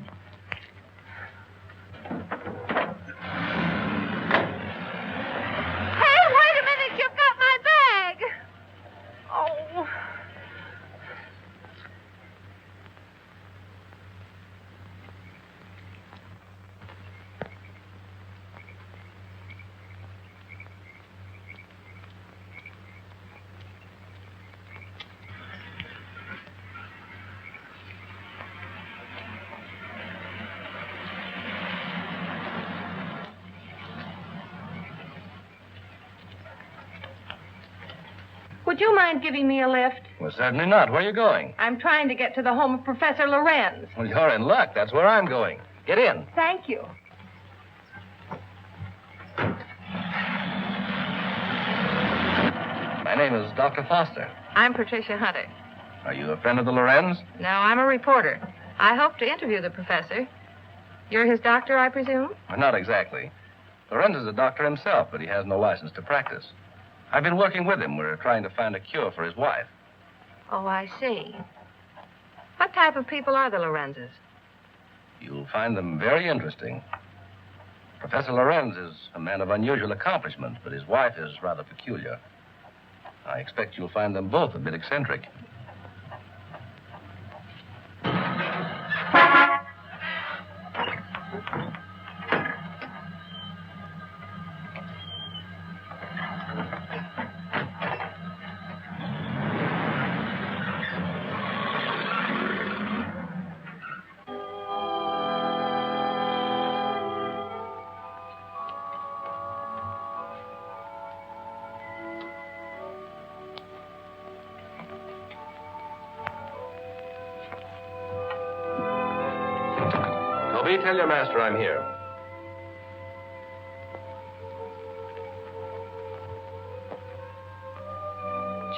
Hey, wait a minute. You've got my bag. Oh. Would you mind giving me a lift? Well, certainly not. Where are you going? I'm trying to get to the home of Professor Lorenz. Well, you're in luck. That's where I'm going. Get in. Thank you. My name is Dr. Foster. I'm Patricia Hunter. Are you a friend of the Lorenz? No, I'm a reporter. I hope to interview the professor. You're his doctor, I presume? Well, not exactly. Lorenz is a doctor himself, but he has no license to practice. I've been working with him. We're trying to find a cure for his wife. Oh, I see. What type of people are the Lorenzes? You'll find them very interesting. Professor Lorenz is a man of unusual accomplishment, but his wife is rather peculiar. I expect you'll find them both a bit eccentric. Toby, tell your master I'm here.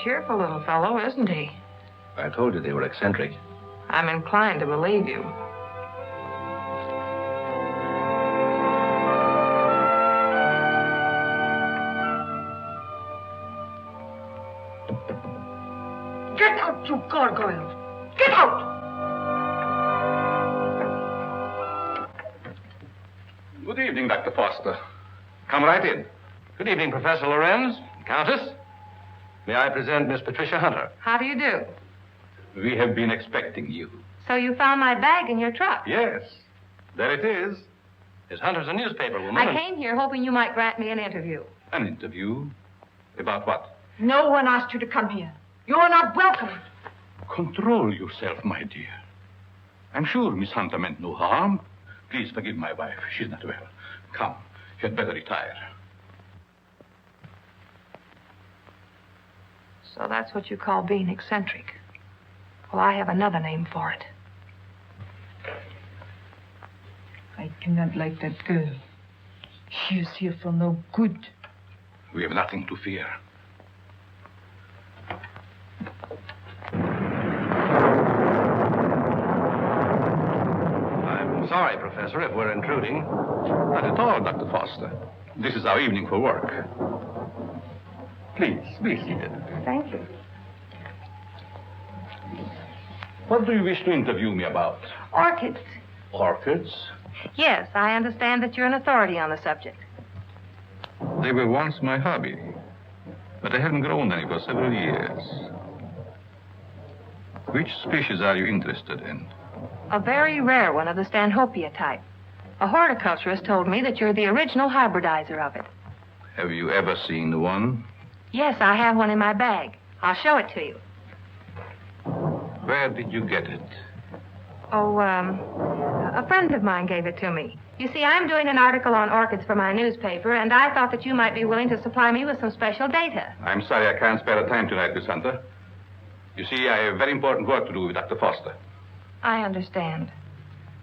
Cheerful little fellow, isn't he? I told you they were eccentric. I'm inclined to believe you. Get out, you gargoyle! Get out! Good evening, Dr. Foster. Come right in. Good evening, Professor Lorenz. Countess. May I present Miss Patricia Hunter? How do you do? We have been expecting you. So you found my bag in your truck? Yes. There it is. Miss Hunter's a newspaper woman. I came here hoping you might grant me an interview. An interview? About what? No one asked you to come here. You are not welcome. Control yourself, my dear. I'm sure Miss Hunter meant no harm. Please forgive my wife. She's not well. Come, you had better retire. So that's what you call being eccentric. Well, I have another name for it. I do not like that girl. She is here for no good. We have nothing to fear. I'm sorry, Professor, if we're intruding. Not at all, Dr. Foster. This is our evening for work. Please, be seated. Thank you. What do you wish to interview me about? Orchids. Orchids? Yes, I understand that you're an authority on the subject. They were once my hobby, but I haven't grown any for several years. Which species are you interested in? A very rare one of the Stanhopea type. A horticulturist told me that you're the original hybridizer of it. Have you ever seen one? Yes, I have one in my bag. I'll show it to you. Where did you get it? Oh, a friend of mine gave it to me. You see, I'm doing an article on orchids for my newspaper, and I thought that you might be willing to supply me with some special data. I'm sorry I can't spare the time tonight, Miss Hunter. You see, I have very important work to do with Dr. Foster. I understand.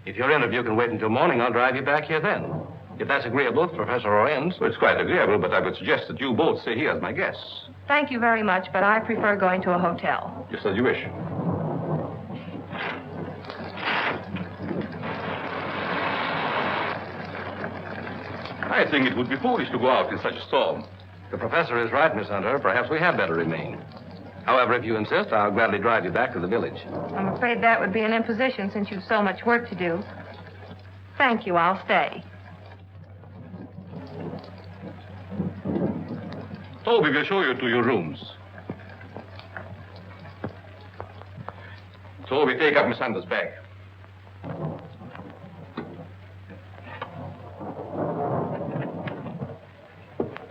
If your interview can wait until morning, I'll drive you back here then. If that's agreeable to Professor Lorenz. Well, it's quite agreeable, but I would suggest that you both stay here as my guests. Thank you very much, but I prefer going to a hotel. Just as you wish. I think it would be foolish to go out in such a storm. The professor is right, Miss Hunter. Perhaps we had better remain. However, if you insist, I'll gladly drive you back to the village. I'm afraid that would be an imposition since you've so much work to do. Thank you. I'll stay. Toby will show you to your rooms. Toby, take up Miss Hunter's bag.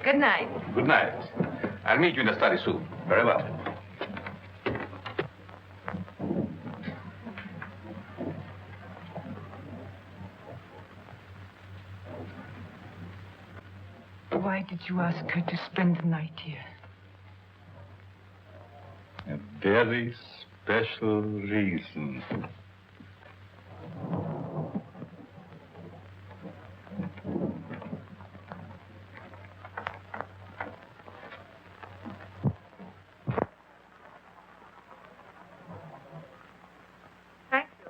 Good night. Good night. I'll meet you in the study soon. Very well. Why did you ask her to spend the night here? very special reason. Thank you.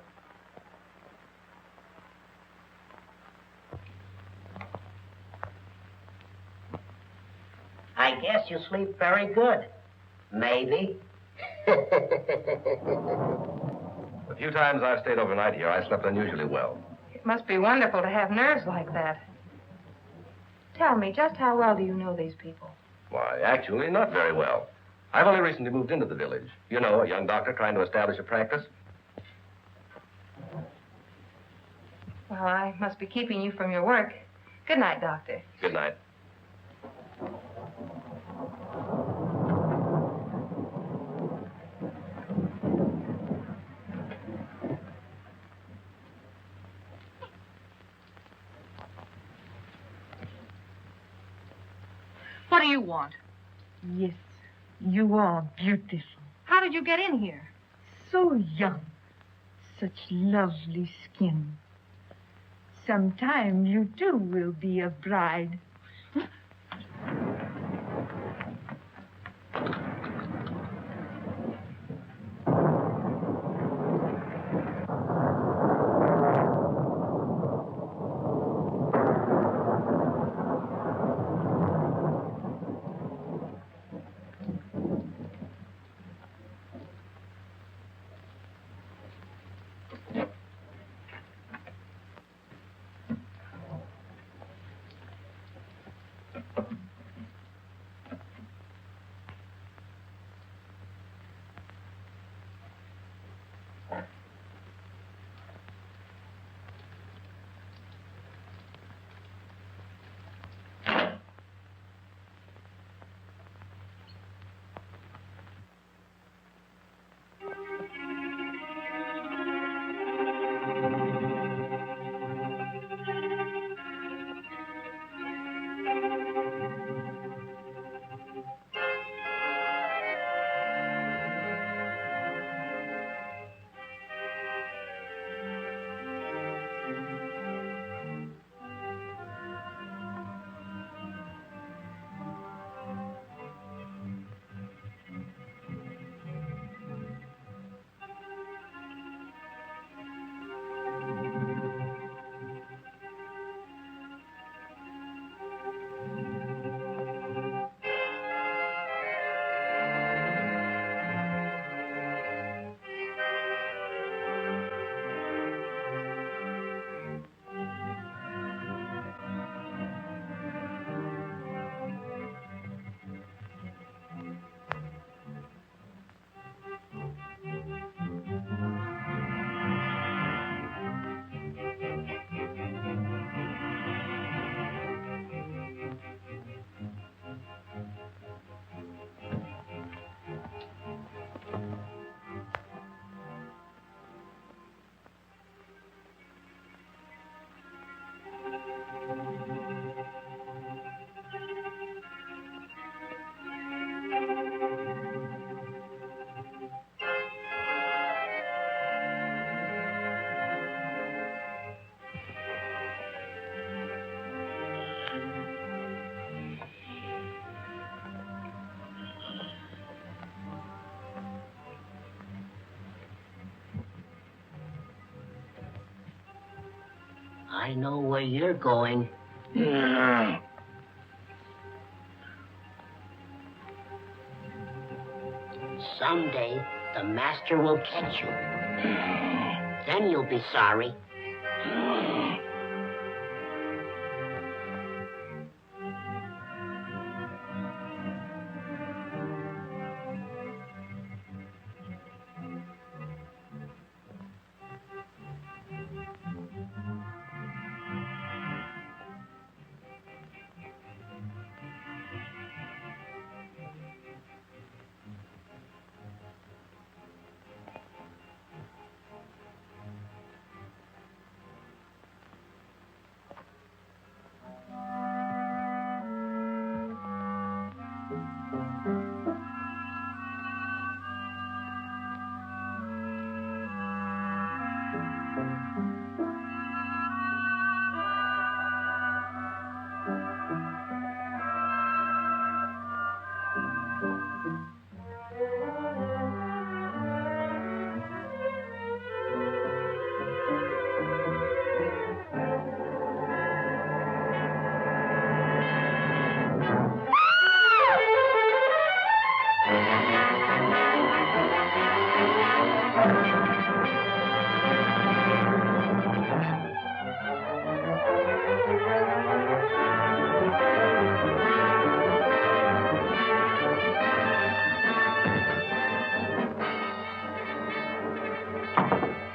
I guess you sleep very good. Maybe. The few times I've stayed overnight here, I slept unusually well. It must be wonderful to have nerves like that. Tell me, just how well do you know these people? Why, actually, not very well. I've only recently moved into the village. You know, a young doctor trying to establish a practice. Well, I must be keeping you from your work. Good night, Doctor. Good night. What do you want? Yes, you are beautiful. How did you get in here? So young. Such lovely skin. Sometime you too will be a bride. I know where you're going. Someday, the master will catch you. Then you'll be sorry.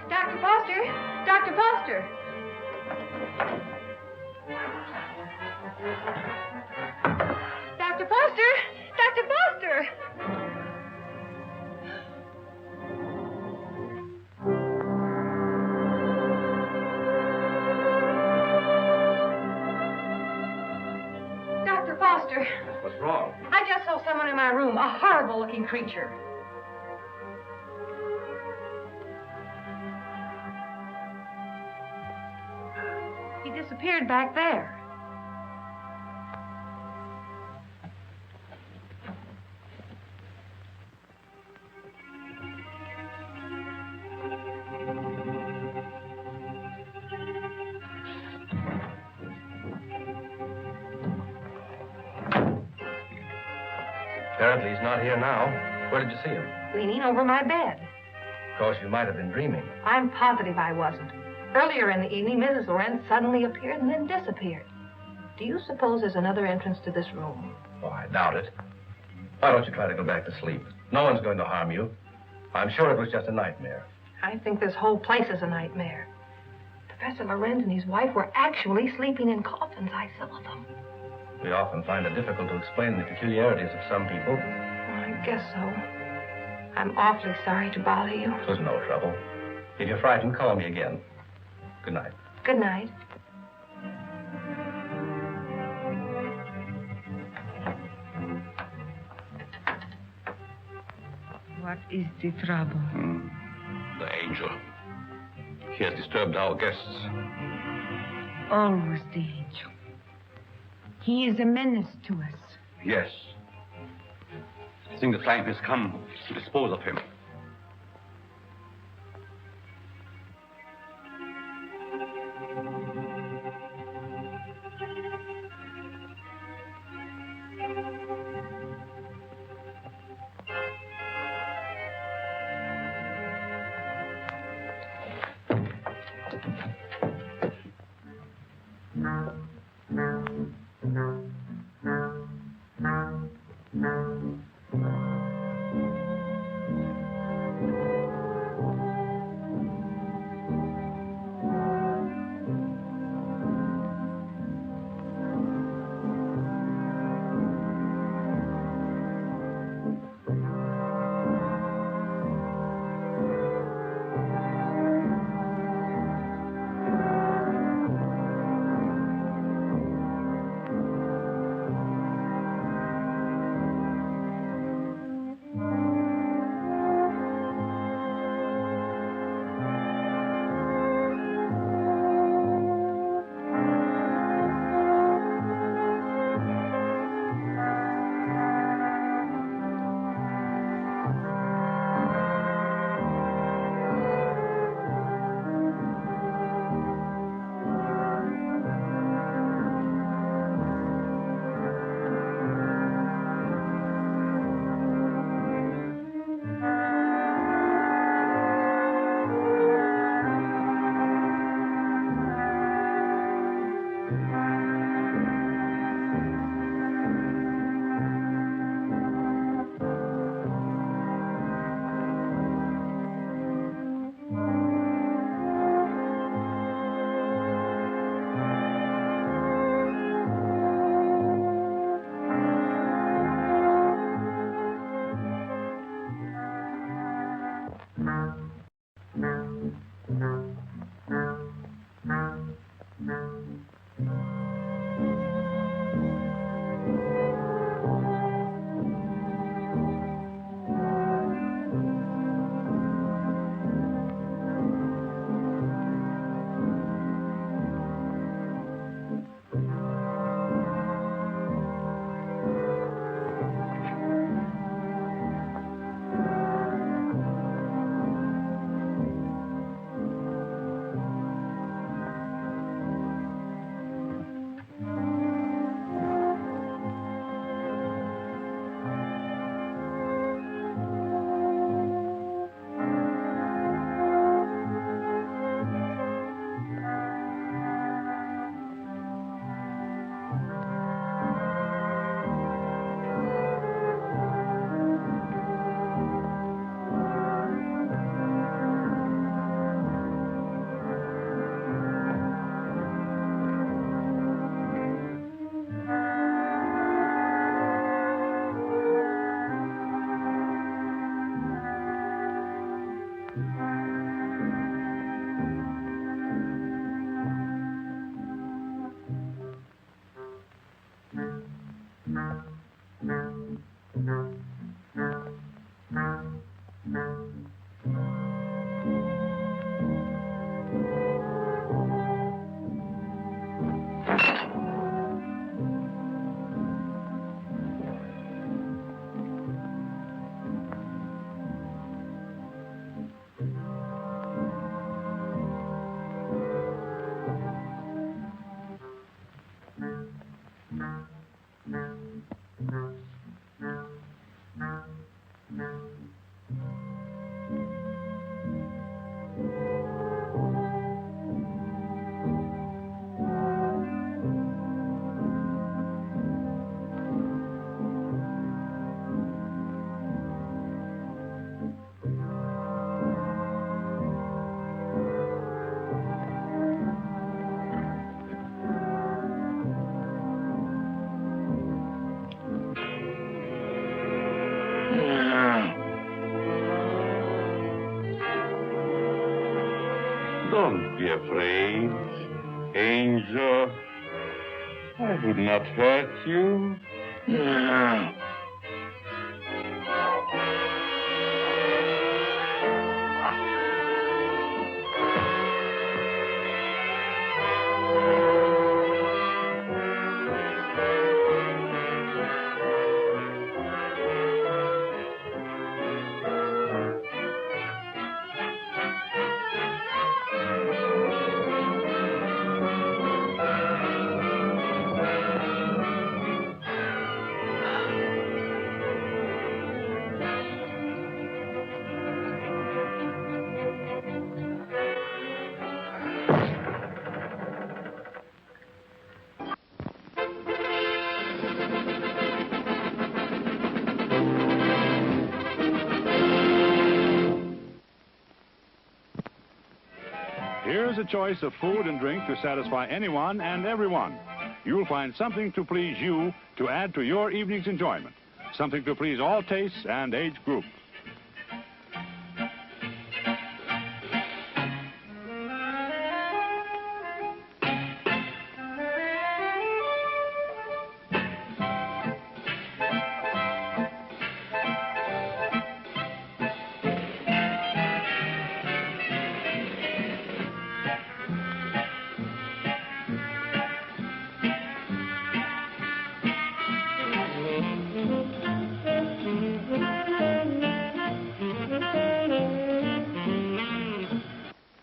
Dr. Foster! Dr. Foster! Dr. Foster! Dr. Foster! What's wrong? I just saw someone in my room, a horrible-looking creature. He disappeared back there. Apparently he's not here now. Where did you see him? Leaning over my bed. Of course, you might have been dreaming. I'm positive I wasn't. Earlier in the evening, Mrs. Lorenz suddenly appeared and then disappeared. Do you suppose there's another entrance to this room? Oh, I doubt it. Why don't you try to go back to sleep? No one's going to harm you. I'm sure it was just a nightmare. I think this whole place is a nightmare. Professor Lorenz and his wife were actually sleeping in coffins. I saw them. We often find it difficult to explain the peculiarities of some people. I guess so. I'm awfully sorry to bother you. It was no trouble. If you're frightened, call me again. Good night. Good night. What is the trouble? The angel. He has disturbed our guests. Always the angel. He is a menace to us. Yes. I think the time has come to dispose of him. Don't be afraid, Angel. I would not hurt you. Here's a choice of food and drink to satisfy anyone and everyone. You'll find something to please you to add to your evening's enjoyment. Something to please all tastes and age groups.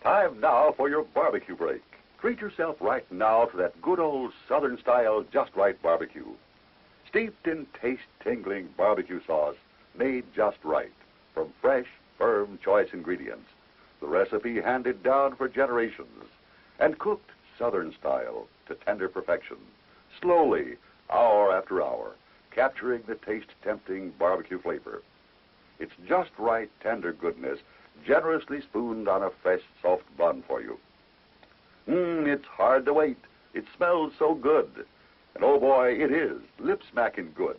Time now for your barbecue break. Treat yourself right now to that good old Southern style just right barbecue. Steeped in taste-tingling barbecue sauce, made just right from fresh, firm, choice ingredients. The recipe handed down for generations and cooked Southern style to tender perfection. Slowly, hour after hour, capturing the taste-tempting barbecue flavor. It's just right tender goodness generously spooned on a fresh, soft bun for you. It's hard to wait. It smells so good. And oh boy, it is lip-smacking good.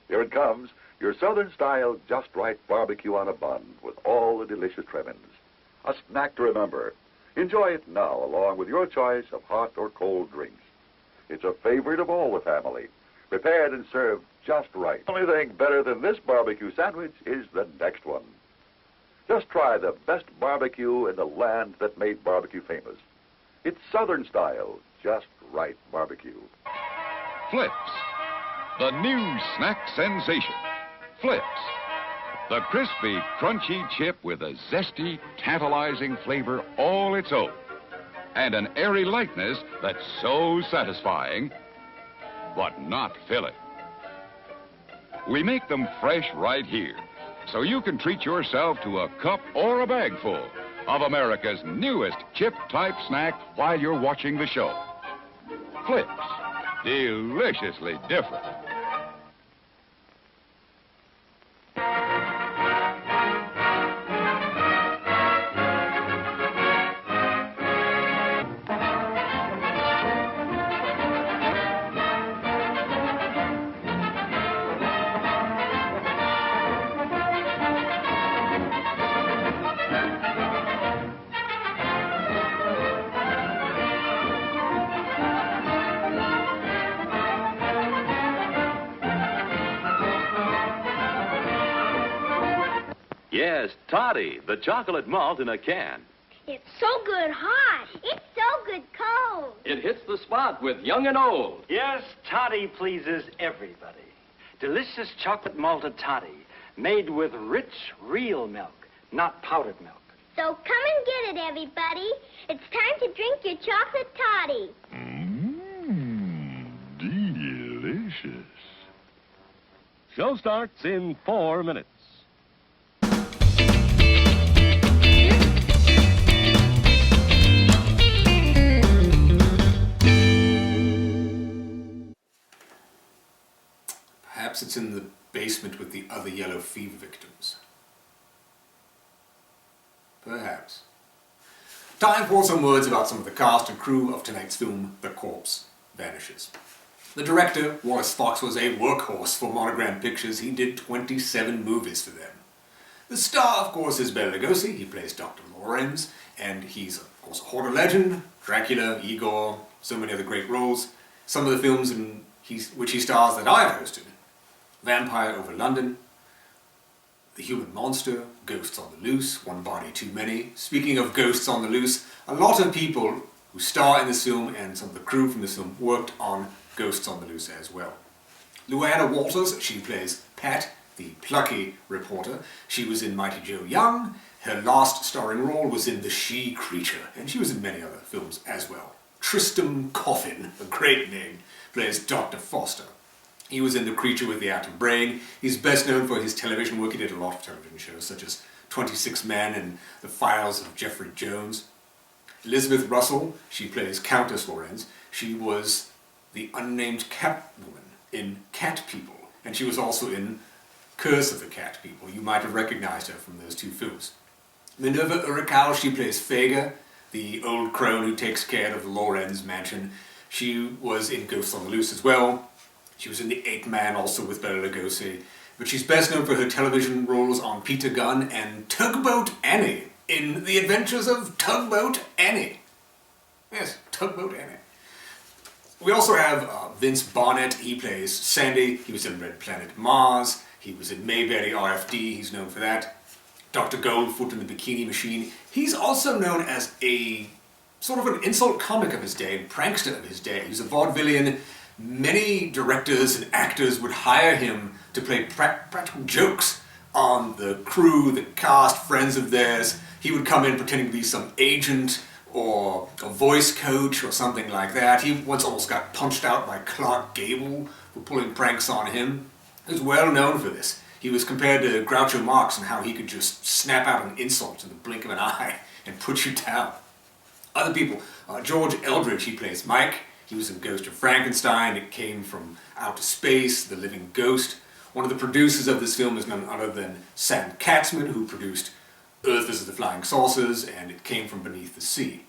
Here it comes, your Southern-style, just-right barbecue on a bun with all the delicious trimmings. A snack to remember. Enjoy it now along with your choice of hot or cold drinks. It's a favorite of all the family. Prepared and served just right. The only thing better than this barbecue sandwich is the next one. Just try the best barbecue in the land that made barbecue famous. It's Southern style, just right barbecue. Flips, the new snack sensation. Flips, the crispy, crunchy chip with a zesty, tantalizing flavor all its own. And an airy lightness that's so satisfying, but not filling. We make them fresh right here, so you can treat yourself to a cup or a bag full of America's newest chip-type snack while you're watching the show. Flips, deliciously different. Yes, Toddy, the chocolate malt in a can. It's so good hot. It's so good cold. It hits the spot with young and old. Yes, Toddy pleases everybody. Delicious chocolate malted toddy, made with rich, real milk, not powdered milk. So come and get it, everybody. It's time to drink your chocolate toddy. Delicious. Show starts in 4 minutes. Perhaps it's in the basement with the other yellow fever victims. Perhaps. Time for some words about some of the cast and crew of tonight's film, The Corpse Vanishes. The director, Wallace Fox, was a workhorse for Monogram Pictures. He did 27 movies for them. The star, of course, is Bela Lugosi. He plays Dr. Lorenz, and he's, of Also, Horror Legend, Dracula, Igor, so many other great roles. Some of the films in which he stars that I have hosted: Vampire Over London, The Human Monster, Ghosts on the Loose, One Body Too Many. Speaking of Ghosts on the Loose, a lot of people who star in this film and some of the crew from this film worked on Ghosts on the Loose as well. Luana Walters, she plays Pat, the plucky reporter. She was in Mighty Joe Young. Her last starring role was in The She Creature, and she was in many other films as well. Tristram Coffin, a great name, plays Dr. Foster. He was in The Creature with the Atom Brain. He's best known for his television work. He did a lot of television shows, such as 26 Men and The Files of Jeffrey Jones. Elizabeth Russell, she plays Countess Lorenz. She was the unnamed Catwoman in Cat People, and she was also in Curse of the Cat People. You might have recognized her from those two films. Minerva Urikal, she plays Fega, the old crone who takes care of the Lorenz mansion. She was in Ghosts on the Loose as well. She was in The Eighth Man, also with Bela Lugosi. But she's best known for her television roles on Peter Gunn and Tugboat Annie in The Adventures of Tugboat Annie. Yes, Tugboat Annie. We also have Vince Barnett. He plays Sandy. He was in Red Planet Mars. He was in Mayberry RFD. He's known for that. Dr. Goldfoot in The Bikini Machine. He's also known as a sort of an insult comic of his day, and prankster of his day. He was a vaudevillian. Many directors and actors would hire him to play practical jokes on the crew, the cast, friends of theirs. He would come in pretending to be some agent or a voice coach or something like that. He once almost got punched out by Clark Gable for pulling pranks on him. He was well known for this. He was compared to Groucho Marx and how he could just snap out an insult in the blink of an eye and put you down. Other people, George Eldridge, he plays Mike. He was in Ghost of Frankenstein. It came from outer space, The Living Ghost. One of the producers of this film is none other than Sam Katzman, who produced Earth vs. the Flying Saucers and It Came from Beneath the Sea.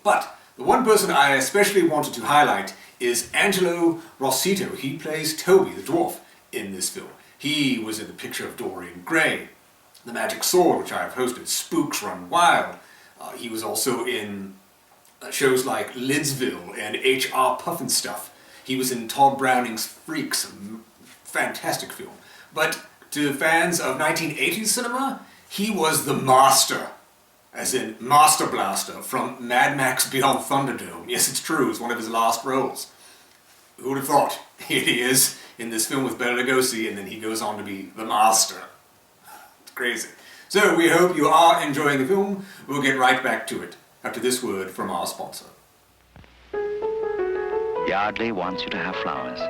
But the one person I especially wanted to highlight is Angelo Rossito. He plays Toby, the dwarf, in this film. He was in The Picture of Dorian Gray, The Magic Sword, which I have hosted, Spooks Run Wild. He was also in shows like Lidsville and H.R. Pufnstuf. He was in Todd Browning's Freaks, a fantastic film. But to fans of 1980s cinema, he was the master, as in Master Blaster from Mad Max Beyond Thunderdome. Yes, it's true, it's one of his last roles. Who would have thought? Here he is in this film with Bela Lugosi, and then he goes on to be the master. It's crazy. So we hope you are enjoying the film. We'll get right back to it after this word from our sponsor. Yardley wants you to have flowers,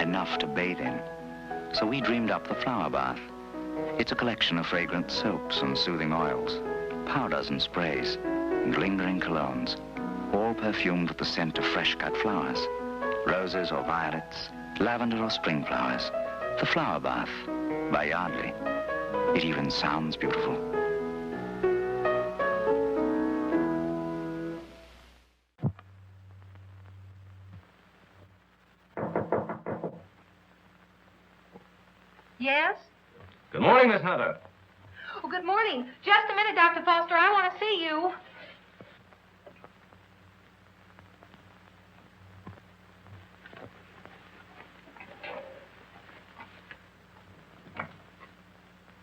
enough to bathe in. So we dreamed up the flower bath. It's a collection of fragrant soaps and soothing oils, powders and sprays, and lingering colognes, all perfumed with the scent of fresh-cut flowers, roses or violets, lavender or spring flowers. The Flower Bath by Yardley. It even sounds beautiful. Yes? Good morning, Miss Hunter. Oh, good morning. Just a minute, Dr. Foster. I want to see you.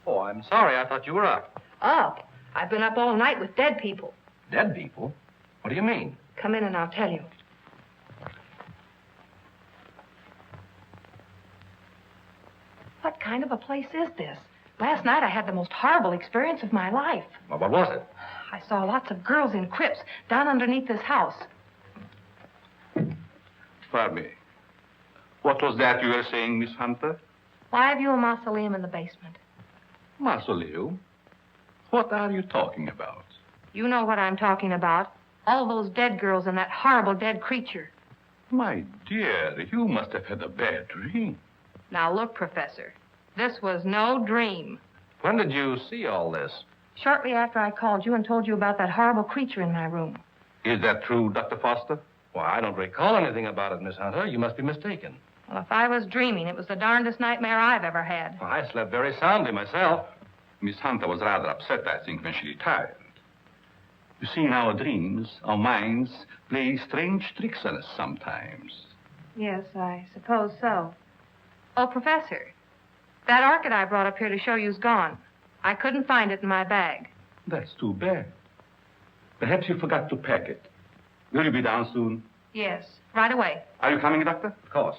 Oh, I'm sorry. I thought you were up. Up? I've been up all night with dead people. Dead people? What do you mean? Come in and I'll tell you. What kind of a place is this? Last night I had the most horrible experience of my life. Well, what was it? I saw lots of girls in crypts down underneath this house. Pardon me. What was that you were saying, Miss Hunter? Well, I view a mausoleum in the basement. Mausoleum? What are you talking about? You know what I'm talking about. All those dead girls and that horrible dead creature. My dear, you must have had a bad dream. Now look, Professor, this was no dream. When did you see all this? Shortly after I called you and told you about that horrible creature in my room. Is that true, Dr. Foster? Well, I don't recall anything about it, Miss Hunter. You must be mistaken. Well, if I was dreaming, it was the darndest nightmare I've ever had. Well, I slept very soundly myself. Miss Hunter was rather upset, I think, when she retired. You see, in our dreams, our minds play strange tricks on us sometimes. Yes, I suppose so. Oh, Professor, that orchid I brought up here to show you's gone. I couldn't find it in my bag. That's too bad. Perhaps you forgot to pack it. Will you be down soon? Yes, right away. Are you coming, Doctor? Of course.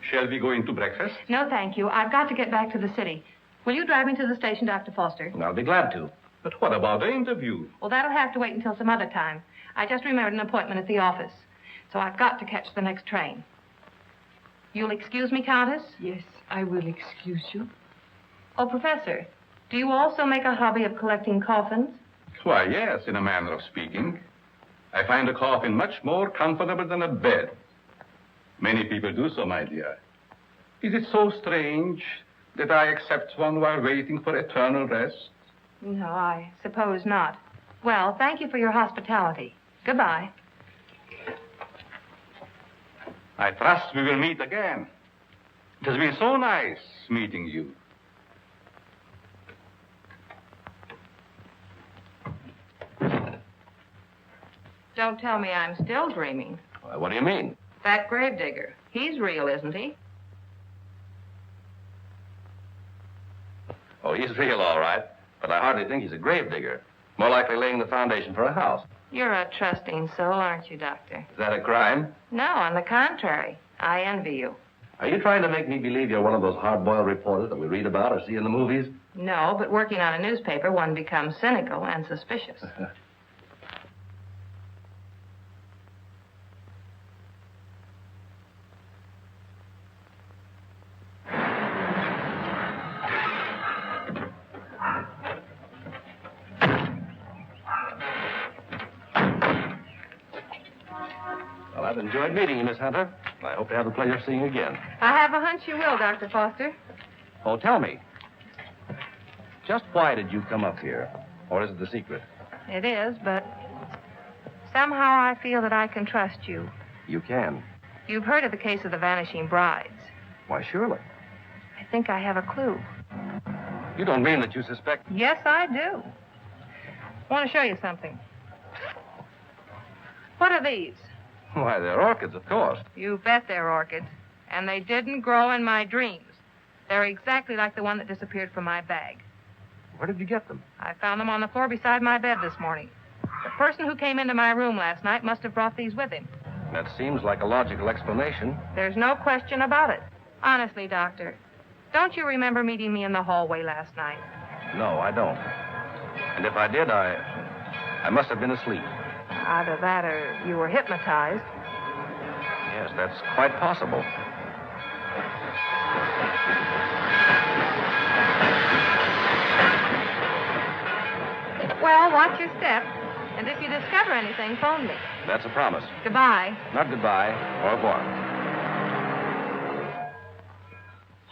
Shall we go into breakfast? No, thank you. I've got to get back to the city. Will you drive me to the station, Dr. Foster? I'll be glad to. But what about the interview? Well, that'll have to wait until some other time. I just remembered an appointment at the office, so I've got to catch the next train. You'll excuse me, Countess? Yes, I will excuse you. Oh, Professor, do you also make a hobby of collecting coffins? Why, yes, in a manner of speaking. I find a coffin much more comfortable than a bed. Many people do so, my dear. Is it so strange that I accept one while waiting for eternal rest? No, I suppose not. Well, thank you for your hospitality. Goodbye. I trust we will meet again. It has been so nice meeting you. Don't tell me I'm still dreaming. What do you mean? That gravedigger. He's real, isn't he? Oh, he's real, all right. But I hardly think he's a gravedigger. More likely laying the foundation for a house. You're a trusting soul, aren't you, Doctor? Is that a crime? No, on the contrary. I envy you. Are you trying to make me believe you're one of those hard-boiled reporters that we read about or see in the movies? No, but working on a newspaper, one becomes cynical and suspicious. Well, I've enjoyed meeting you, Miss Hunter. I hope to have the pleasure of seeing you again. I have a hunch you will, Dr. Foster. Oh, tell me. Just why did you come up here? Or is it the secret? It is, but somehow I feel that I can trust you. You can. You've heard of the case of the vanishing brides. Why, surely. I think I have a clue. You don't mean that you suspect... Yes, I do. I want to show you something. What are these? Why, they're orchids, of course. You bet they're orchids. And they didn't grow in my dreams. They're exactly like the one that disappeared from my bag. Where did you get them? I found them on the floor beside my bed this morning. The person who came into my room last night must have brought these with him. That seems like a logical explanation. There's no question about it. Honestly, Doctor, don't you remember meeting me in the hallway last night? No, I don't. And if I did, I must have been asleep. Either that or you were hypnotized. Yes, that's quite possible. Well, watch your step. And if you discover anything, phone me. That's a promise. Goodbye. Not goodbye. Au revoir.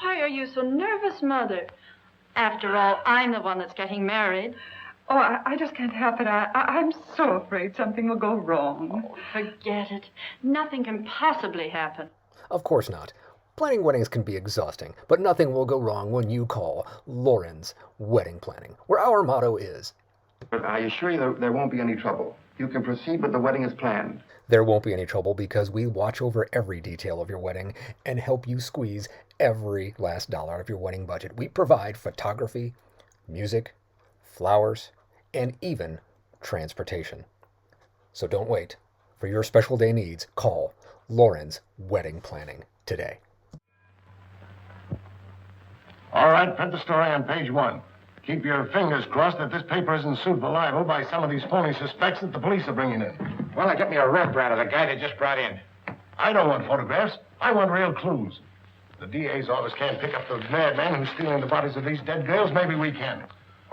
Why are you so nervous, Mother? After all, I'm the one that's getting married. Oh, I just can't help it. I'm so afraid something will go wrong. Oh, forget it. Nothing can possibly happen. Of course not. Planning weddings can be exhausting, but nothing will go wrong when you call Lauren's Wedding Planning, where our motto is... But I assure you there won't be any trouble. You can proceed with the wedding as planned. There won't be any trouble because we watch over every detail of your wedding and help you squeeze every last dollar of your wedding budget. We provide photography, music, flowers, and even transportation. So don't wait. For your special day needs, call Lauren's Wedding Planning today. All right, print the story on page 1. Keep your fingers crossed that this paper isn't sued for libel by some of these phony suspects that the police are bringing in. Well, I get me a rep out of the guy they just brought in. I don't want photographs. I want real clues. The DA's office can't pick up the madman who's stealing the bodies of these dead girls. Maybe we can.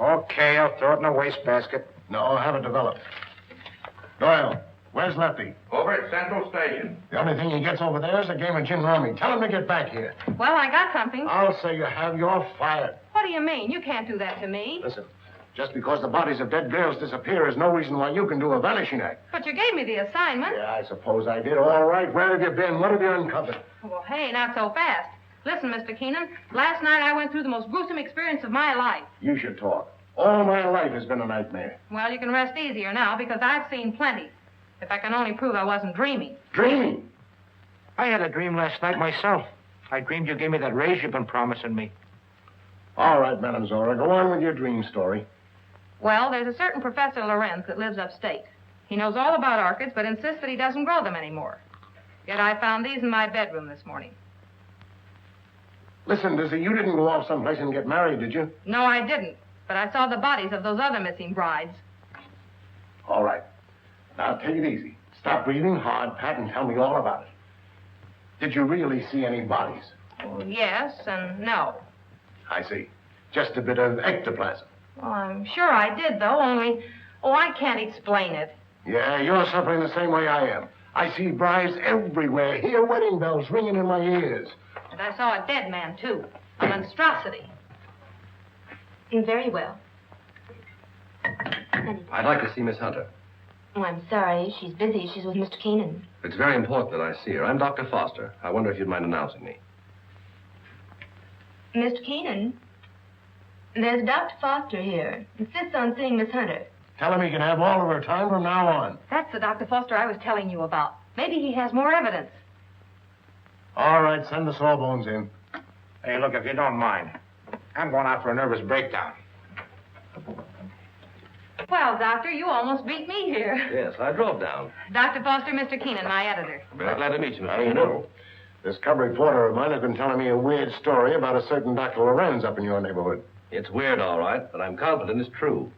Okay, I'll throw it in a wastebasket. No, have it developed. Doyle, where's Lefty? Over at Central Station. The only thing he gets over there is a game of gin rummy. Tell him to get back here. Well, I got something. I'll say you have. You're fired. What do you mean? You can't do that to me. Listen, just because the bodies of dead girls disappear is no reason why you can do a vanishing act. But you gave me the assignment. Yeah, I suppose I did. All right, where have you been? What have you uncovered? Well, hey, not so fast. Listen, Mr. Keenan, last night I went through the most gruesome experience of my life. You should talk. All my life has been a nightmare. Well, you can rest easier now because I've seen plenty. If I can only prove I wasn't dreaming. Dreaming? I had a dream last night myself. I dreamed you gave me that raise you've been promising me. All right, Madame Zora, go on with your dream story. Well, there's a certain Professor Lorenz that lives upstate. He knows all about orchids, but insists that he doesn't grow them anymore. Yet I found these in my bedroom this morning. Listen, Dizzy, you didn't go off someplace and get married, did you? No, I didn't. But I saw the bodies of those other missing brides. All right. Now, take it easy. Stop breathing hard, Pat, and tell me all about it. Did you really see any bodies? Well, yes and no. I see. Just a bit of ectoplasm. Well, I'm sure I did, though, only... Oh, I can't explain it. Yeah, you're suffering the same way I am. I see brides everywhere. Hear wedding bells ringing in my ears. And I saw a dead man, too. A monstrosity. Very well. I'd like to see Miss Hunter. Oh, I'm sorry. She's busy. She's with Mr. Keenan. It's very important that I see her. I'm Dr. Foster. I wonder if you'd mind announcing me. Mr. Keenan, there's Dr. Foster here. Insists on seeing Miss Hunter. Tell him he can have all of her time from now on. That's the Dr. Foster I was telling you about. Maybe he has more evidence. All right, send the sawbones in. Hey, look, if you don't mind, I'm going out for a nervous breakdown. Well, Doctor, you almost beat me here. Yes, I drove down. Dr. Foster, Mr. Keenan, my editor. Very glad to meet you, Mr. How do you Keenan. know? This cub reporter of mine has been telling me a weird story about a certain Dr. Lorenz up in your neighborhood. It's weird, all right, but I'm confident it's true.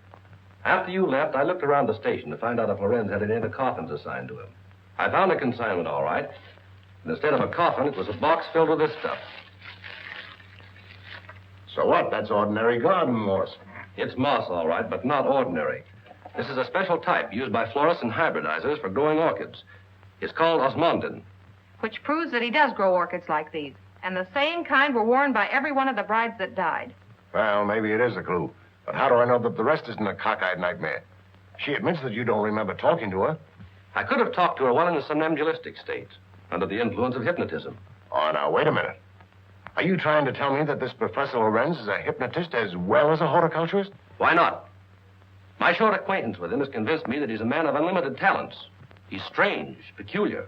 After you left, I looked around the station to find out if Lorenz had any of the coffins assigned to him. I found a consignment, all right. And instead of a coffin, it was a box filled with this stuff. So what? That's ordinary garden moss. It's moss, all right, but not ordinary. This is a special type used by florists and hybridizers for growing orchids. It's called osmundin. Which proves that he does grow orchids like these. And the same kind were worn by every one of the brides that died. Well, maybe it is a clue. But how do I know that the rest isn't a cockeyed nightmare? She admits that you don't remember talking to her. I could have talked to her while in a somnambulistic state, under the influence of hypnotism. Oh, now, wait a minute. Are you trying to tell me that this Professor Lorenz is a hypnotist as well as a horticulturist? Why not? My short acquaintance with him has convinced me that he's a man of unlimited talents. He's strange, peculiar.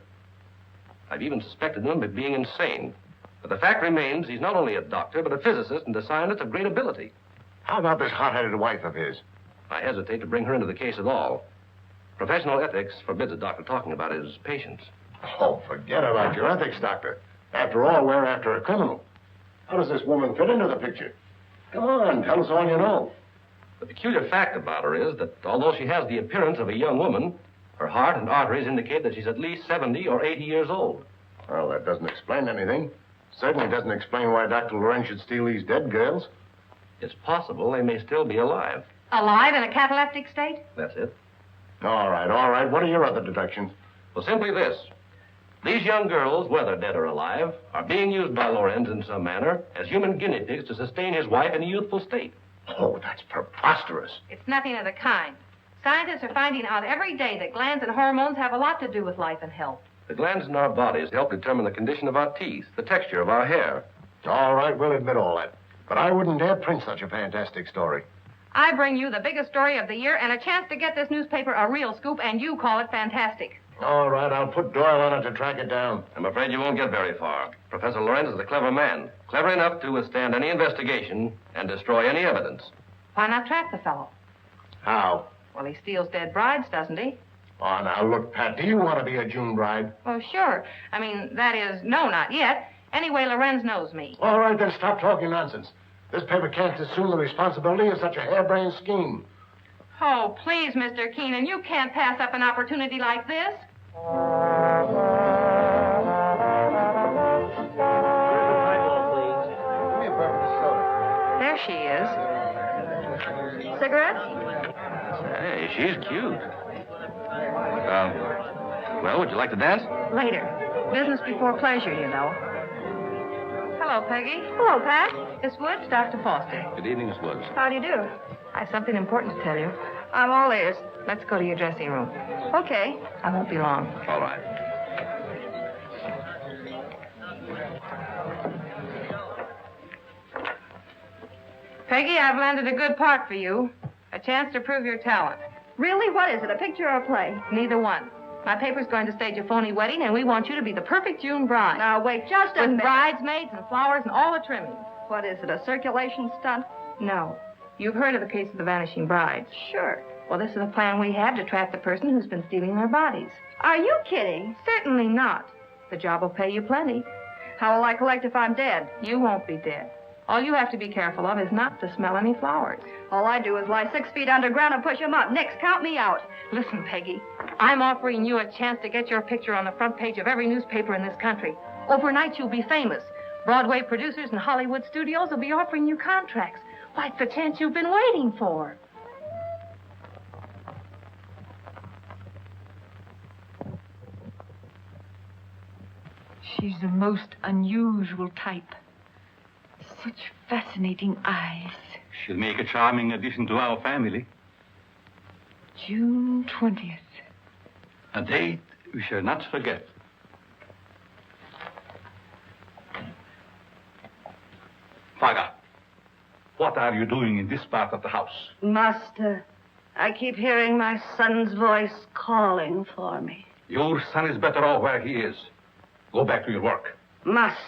I've even suspected him of being insane. But the fact remains he's not only a doctor, but a physicist and a scientist of great ability. How about this hot-headed wife of his? I hesitate to bring her into the case at all. Professional ethics forbids a doctor talking about his patients. Oh, forget about your ethics, Doctor. After all, we're after a criminal. How does this woman fit into the picture? Come on, tell us all you know. The peculiar fact about her is that although she has the appearance of a young woman, her heart and arteries indicate that she's at least 70 or 80 years old. Well, that doesn't explain anything. Certainly doesn't explain why Dr. Lorenz should steal these dead girls. It's possible they may still be alive. Alive in a cataleptic state? That's it. All right. What are your other deductions? Well, simply this. These young girls, whether dead or alive, are being used by Lorenz in some manner as human guinea pigs to sustain his wife in a youthful state. Oh, that's preposterous. It's nothing of the kind. Scientists are finding out every day that glands and hormones have a lot to do with life and health. The glands in our bodies help determine the condition of our teeth, the texture of our hair. All right, we'll admit all that. But I wouldn't dare print such a fantastic story. I bring you the biggest story of the year and a chance to get this newspaper a real scoop, and you call it fantastic. All right, I'll put Doyle on it to track it down. I'm afraid you won't get very far. Professor Lorenz is a clever man, clever enough to withstand any investigation and destroy any evidence. Why not trap the fellow? How? Well, he steals dead brides, doesn't he? Oh, now, look, Pat, do you want to be a June bride? Well, sure. I mean, that is, no, not yet. Anyway, Lorenz knows me. All right, then stop talking nonsense. This paper can't assume the responsibility of such a harebrained scheme. Oh, please, Mr. Keenan, you can't pass up an opportunity like this. Here's the title There she is. Cigarettes? Hey, she's cute. Well, would you like to dance? Later. Business before pleasure, you know. Hello, Peggy. Hello, Pat. Miss Woods, Dr. Foster. Good evening, Miss Woods. How do you do? I have something important to tell you. I'm all ears. Let's go to your dressing room. Okay. I won't be long. All right. Peggy, I've landed a good part for you. A chance to prove your talent. Really? What is it, a picture or a play? Neither one. My paper's going to stage a phony wedding, and we want you to be the perfect June bride. Now, wait just a With minute. bridesmaids and flowers and all the trimmings. What is it, a circulation stunt? No. You've heard of the case of the vanishing brides. Sure. Well, this is a plan we have to trap the person who's been stealing their bodies. Are you kidding? Certainly not. The job will pay you plenty. How will I collect if I'm dead? You won't be dead. All you have to be careful of is not to smell any flowers. All I do is lie 6 feet underground and push them up. Next, count me out. Listen, Peggy, I'm offering you a chance to get your picture on the front page of every newspaper in this country. Overnight, you'll be famous. Broadway producers and Hollywood studios will be offering you contracts. Why, it's the chance you've been waiting for. She's the most unusual type. Such fascinating eyes. She'll make a charming addition to our family. June 20th. A date we shall not forget. Father, what are you doing in this part of the house? Master, I keep hearing my son's voice calling for me. Your son is better off where he is. Go back to your work. Master,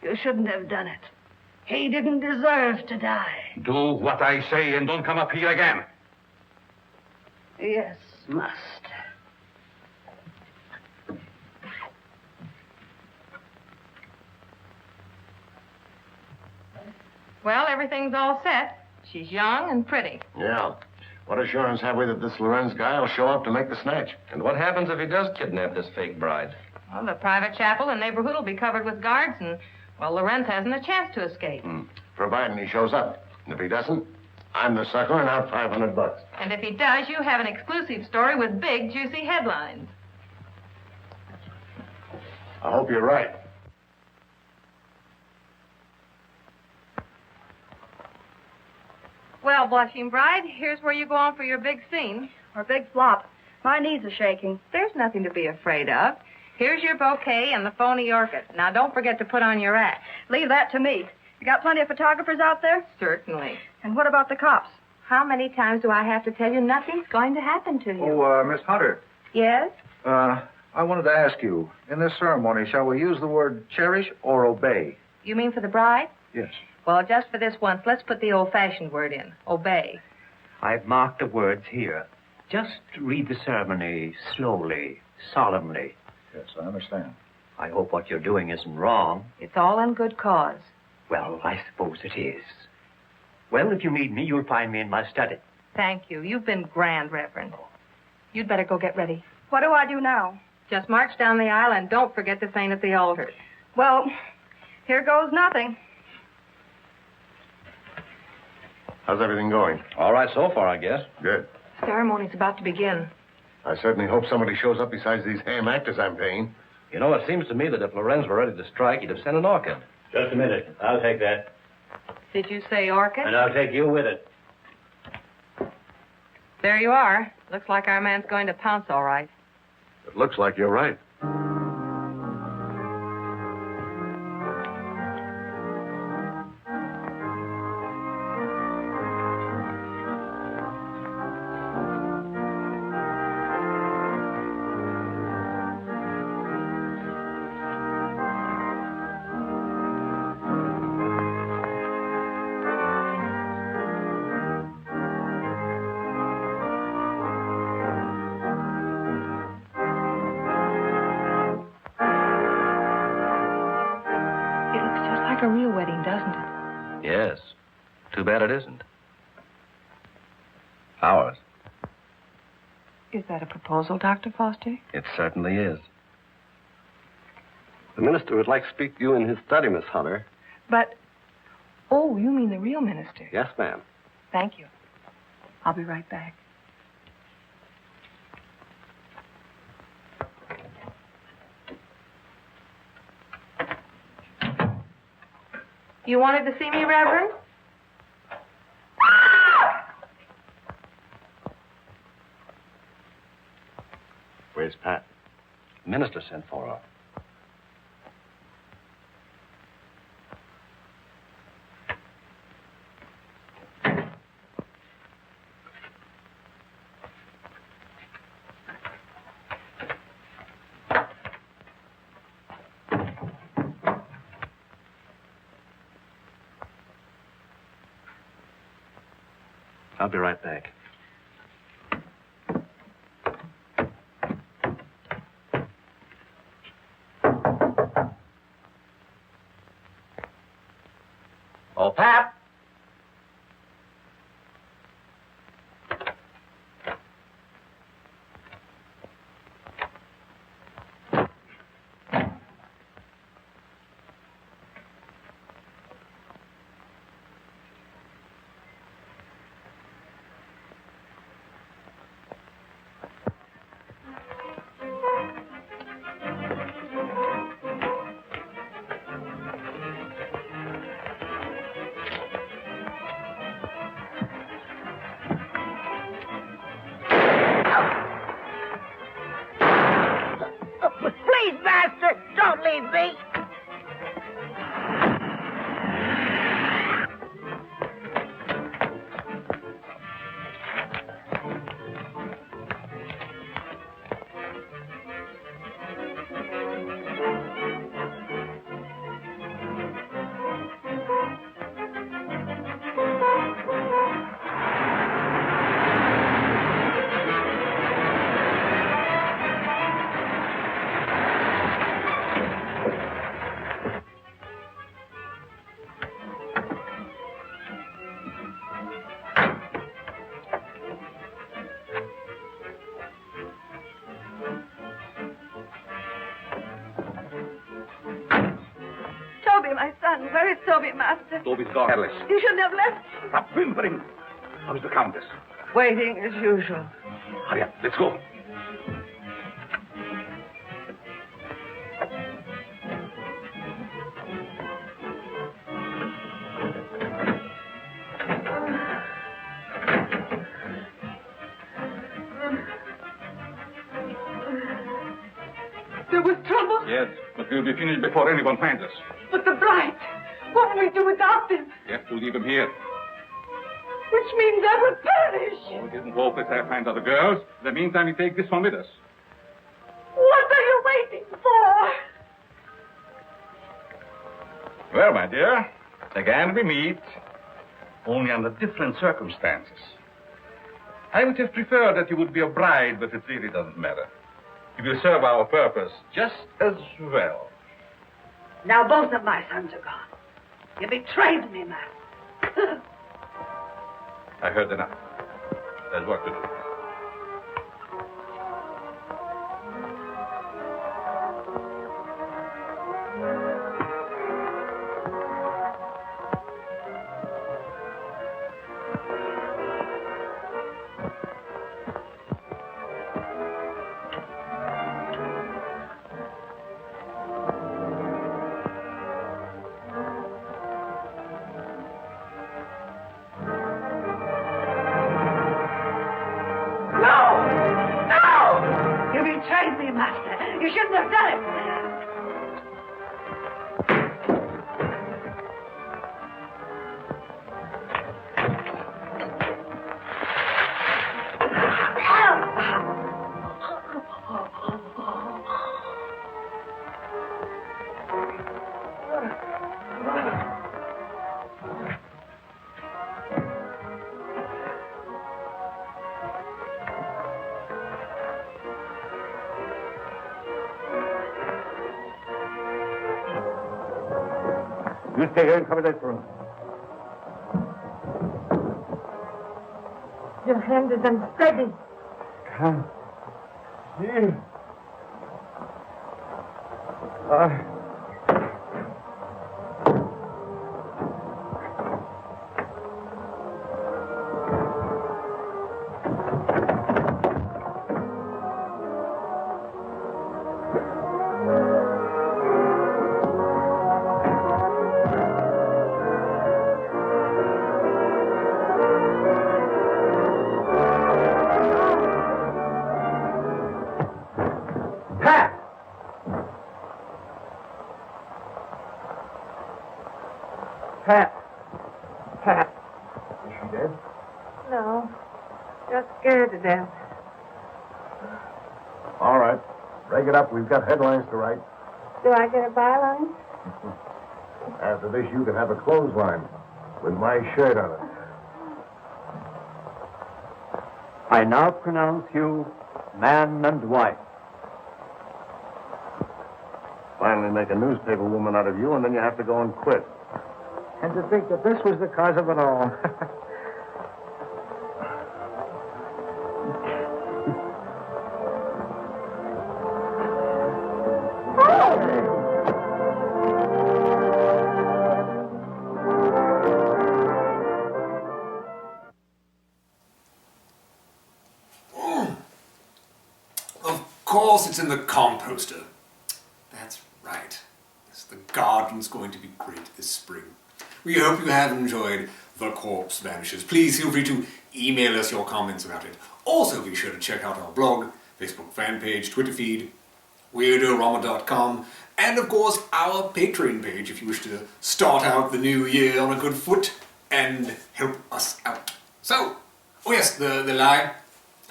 you shouldn't have done it. He didn't deserve to die. Do what I say and don't come up here again. Yes, master. Well, everything's all set. She's young and pretty. Yeah. What assurance have we that this Lorenz guy will show up to make the snatch? And what happens if he does kidnap this fake bride? Well, the private chapel and neighborhood will be covered with guards, and, well, Lorenz hasn't a chance to escape. Providing he shows up. And if he doesn't, I'm the sucker and out $500. And if he does, you have an exclusive story with big, juicy headlines. I hope you're right. Well, blushing bride, here's where you go on for your big scene. Or big flop. My knees are shaking. There's nothing to be afraid of. Here's your bouquet and the phony orchid. Now, don't forget to put on your act. Leave that to me. You got plenty of photographers out there? Certainly. And what about the cops? How many times do I have to tell you nothing's going to happen to you? Oh, Miss Hunter. Yes? I wanted to ask you, in this ceremony, shall we use the word cherish or obey? You mean for the bride? Yes. Well, just for this once, let's put the old-fashioned word in. Obey. I've marked the words here. Just read the ceremony slowly, solemnly. Yes, I understand. I hope what you're doing isn't wrong. It's all in good cause. Well, I suppose it is. Well, if you need me, you'll find me in my study. Thank you. You've been grand, Reverend. You'd better go get ready. What do I do now? Just march down the aisle and don't forget to faint at the altar. Well, here goes nothing. How's everything going? All right so far, I guess. Good. Ceremony's about to begin. I certainly hope somebody shows up besides these ham actors I'm paying. You know, it seems to me that if Lorenz were ready to strike, he'd have sent an orchid. Just a minute. I'll take that. Did you say orchid? And I'll take you with it. There you are. Looks like our man's going to pounce all right. It looks like you're right. Like a real wedding, doesn't it? Yes. Too bad it isn't. Ours. Is that a proposal, Dr. Foster? It certainly is. The minister would like to speak to you in his study, Miss Hunter. But, Oh, you mean the real minister? Yes, ma'am. Thank you. I'll be right back. You wanted to see me, Reverend? Where's Pat? The minister sent for her. I'll be right back. Oh, Pap! Please, Master, don't leave me. Toby, my son. Where is Toby, Master? Toby's gone. Alice, You shouldn't have left. stop whimpering. How's the Countess? Waiting as usual. Hurry up, let's go. There was trouble, Yes, but we'll be finished before anyone finds us. but the bride. What will we do without them? We have to leave him here. Which means I will perish. We didn't hope that I find other girls. In the meantime, we take this one with us. What are you waiting for? Well, my dear, again we meet, only under different circumstances. I would have preferred that you would be a bride, but it really doesn't matter. You will serve our purpose just as well. Now both of my sons are gone. You betrayed me, Master. I heard enough. There's work to do. You betrayed me, Master. You shouldn't have done it. You stay here and cover that room. Your hand is unsteady. Can't see. Pat. Pat. Is she dead? No. Just scared to death. All right. Break it up. We've got headlines to write. Do I get a byline? After this, you can have a clothesline with my shirt on it. I now pronounce you man and wife. Finally make a newspaper woman out of you, and then you have to go and quit. And to think that this was the cause of it all. Of course it's in the composter. That's right. Yes, the garden's going to be great this spring. We hope you have enjoyed The Corpse Vanishes. Please feel free to email us your comments about it. Also be sure to check out our blog, Facebook fan page, Twitter feed, Weird-O-Rama.com, and of course our Patreon page if you wish to start out the new year on a good foot and help us out. So, oh yes, the lie.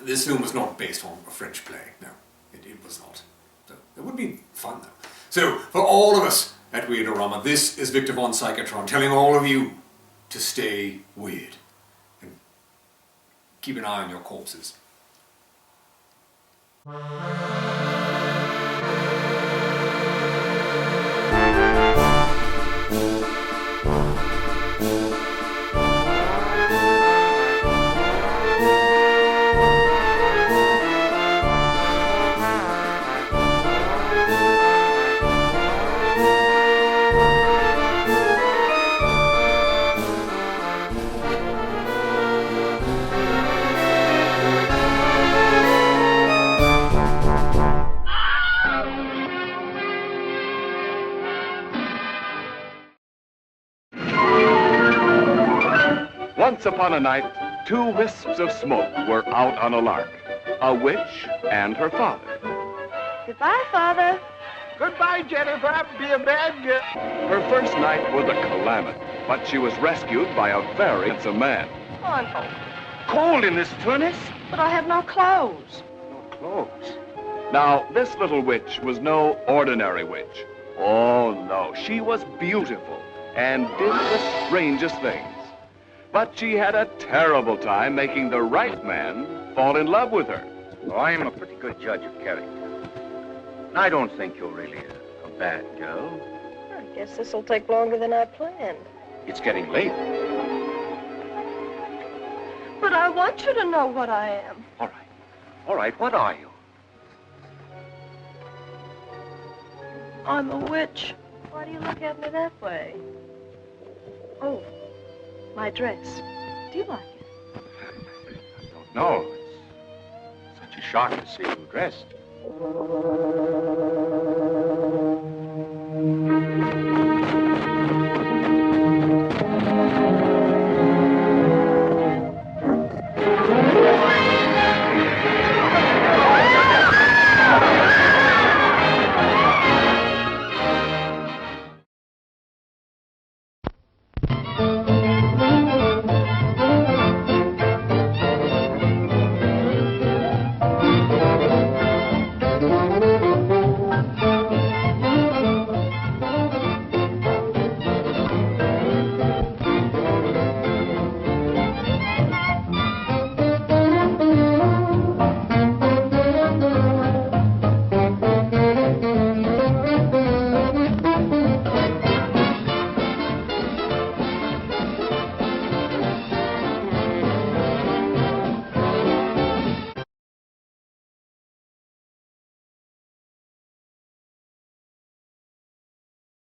This film was not based on a French play. No, it was not. So, it would be fun though. So, for all of us at Weird-O-Rama, this is Victor von Psychotron telling all of you to stay weird and keep an eye on your corpses. Once upon a night, two wisps of smoke were out on a lark. A witch and her father. Goodbye, Father. Goodbye, Jennifer. Be a bad girl. Her first night was a calamity, but she was rescued by a very handsome man. Oh, I'm cold. Cold in this furnace? But I have no clothes. No clothes. Now, this little witch was no ordinary witch. Oh, no. She was beautiful and did the strangest things. But she had a terrible time making the right man fall in love with her. Well, I'm a pretty good judge of character. And I don't think you're really a bad girl. I guess this will take longer than I planned. It's getting late. But I want you to know what I am. All right, what are you? I'm a witch. Why do you look at me that way? Oh, my dress. Do you like it? I don't know. It's such a shock to see you dressed.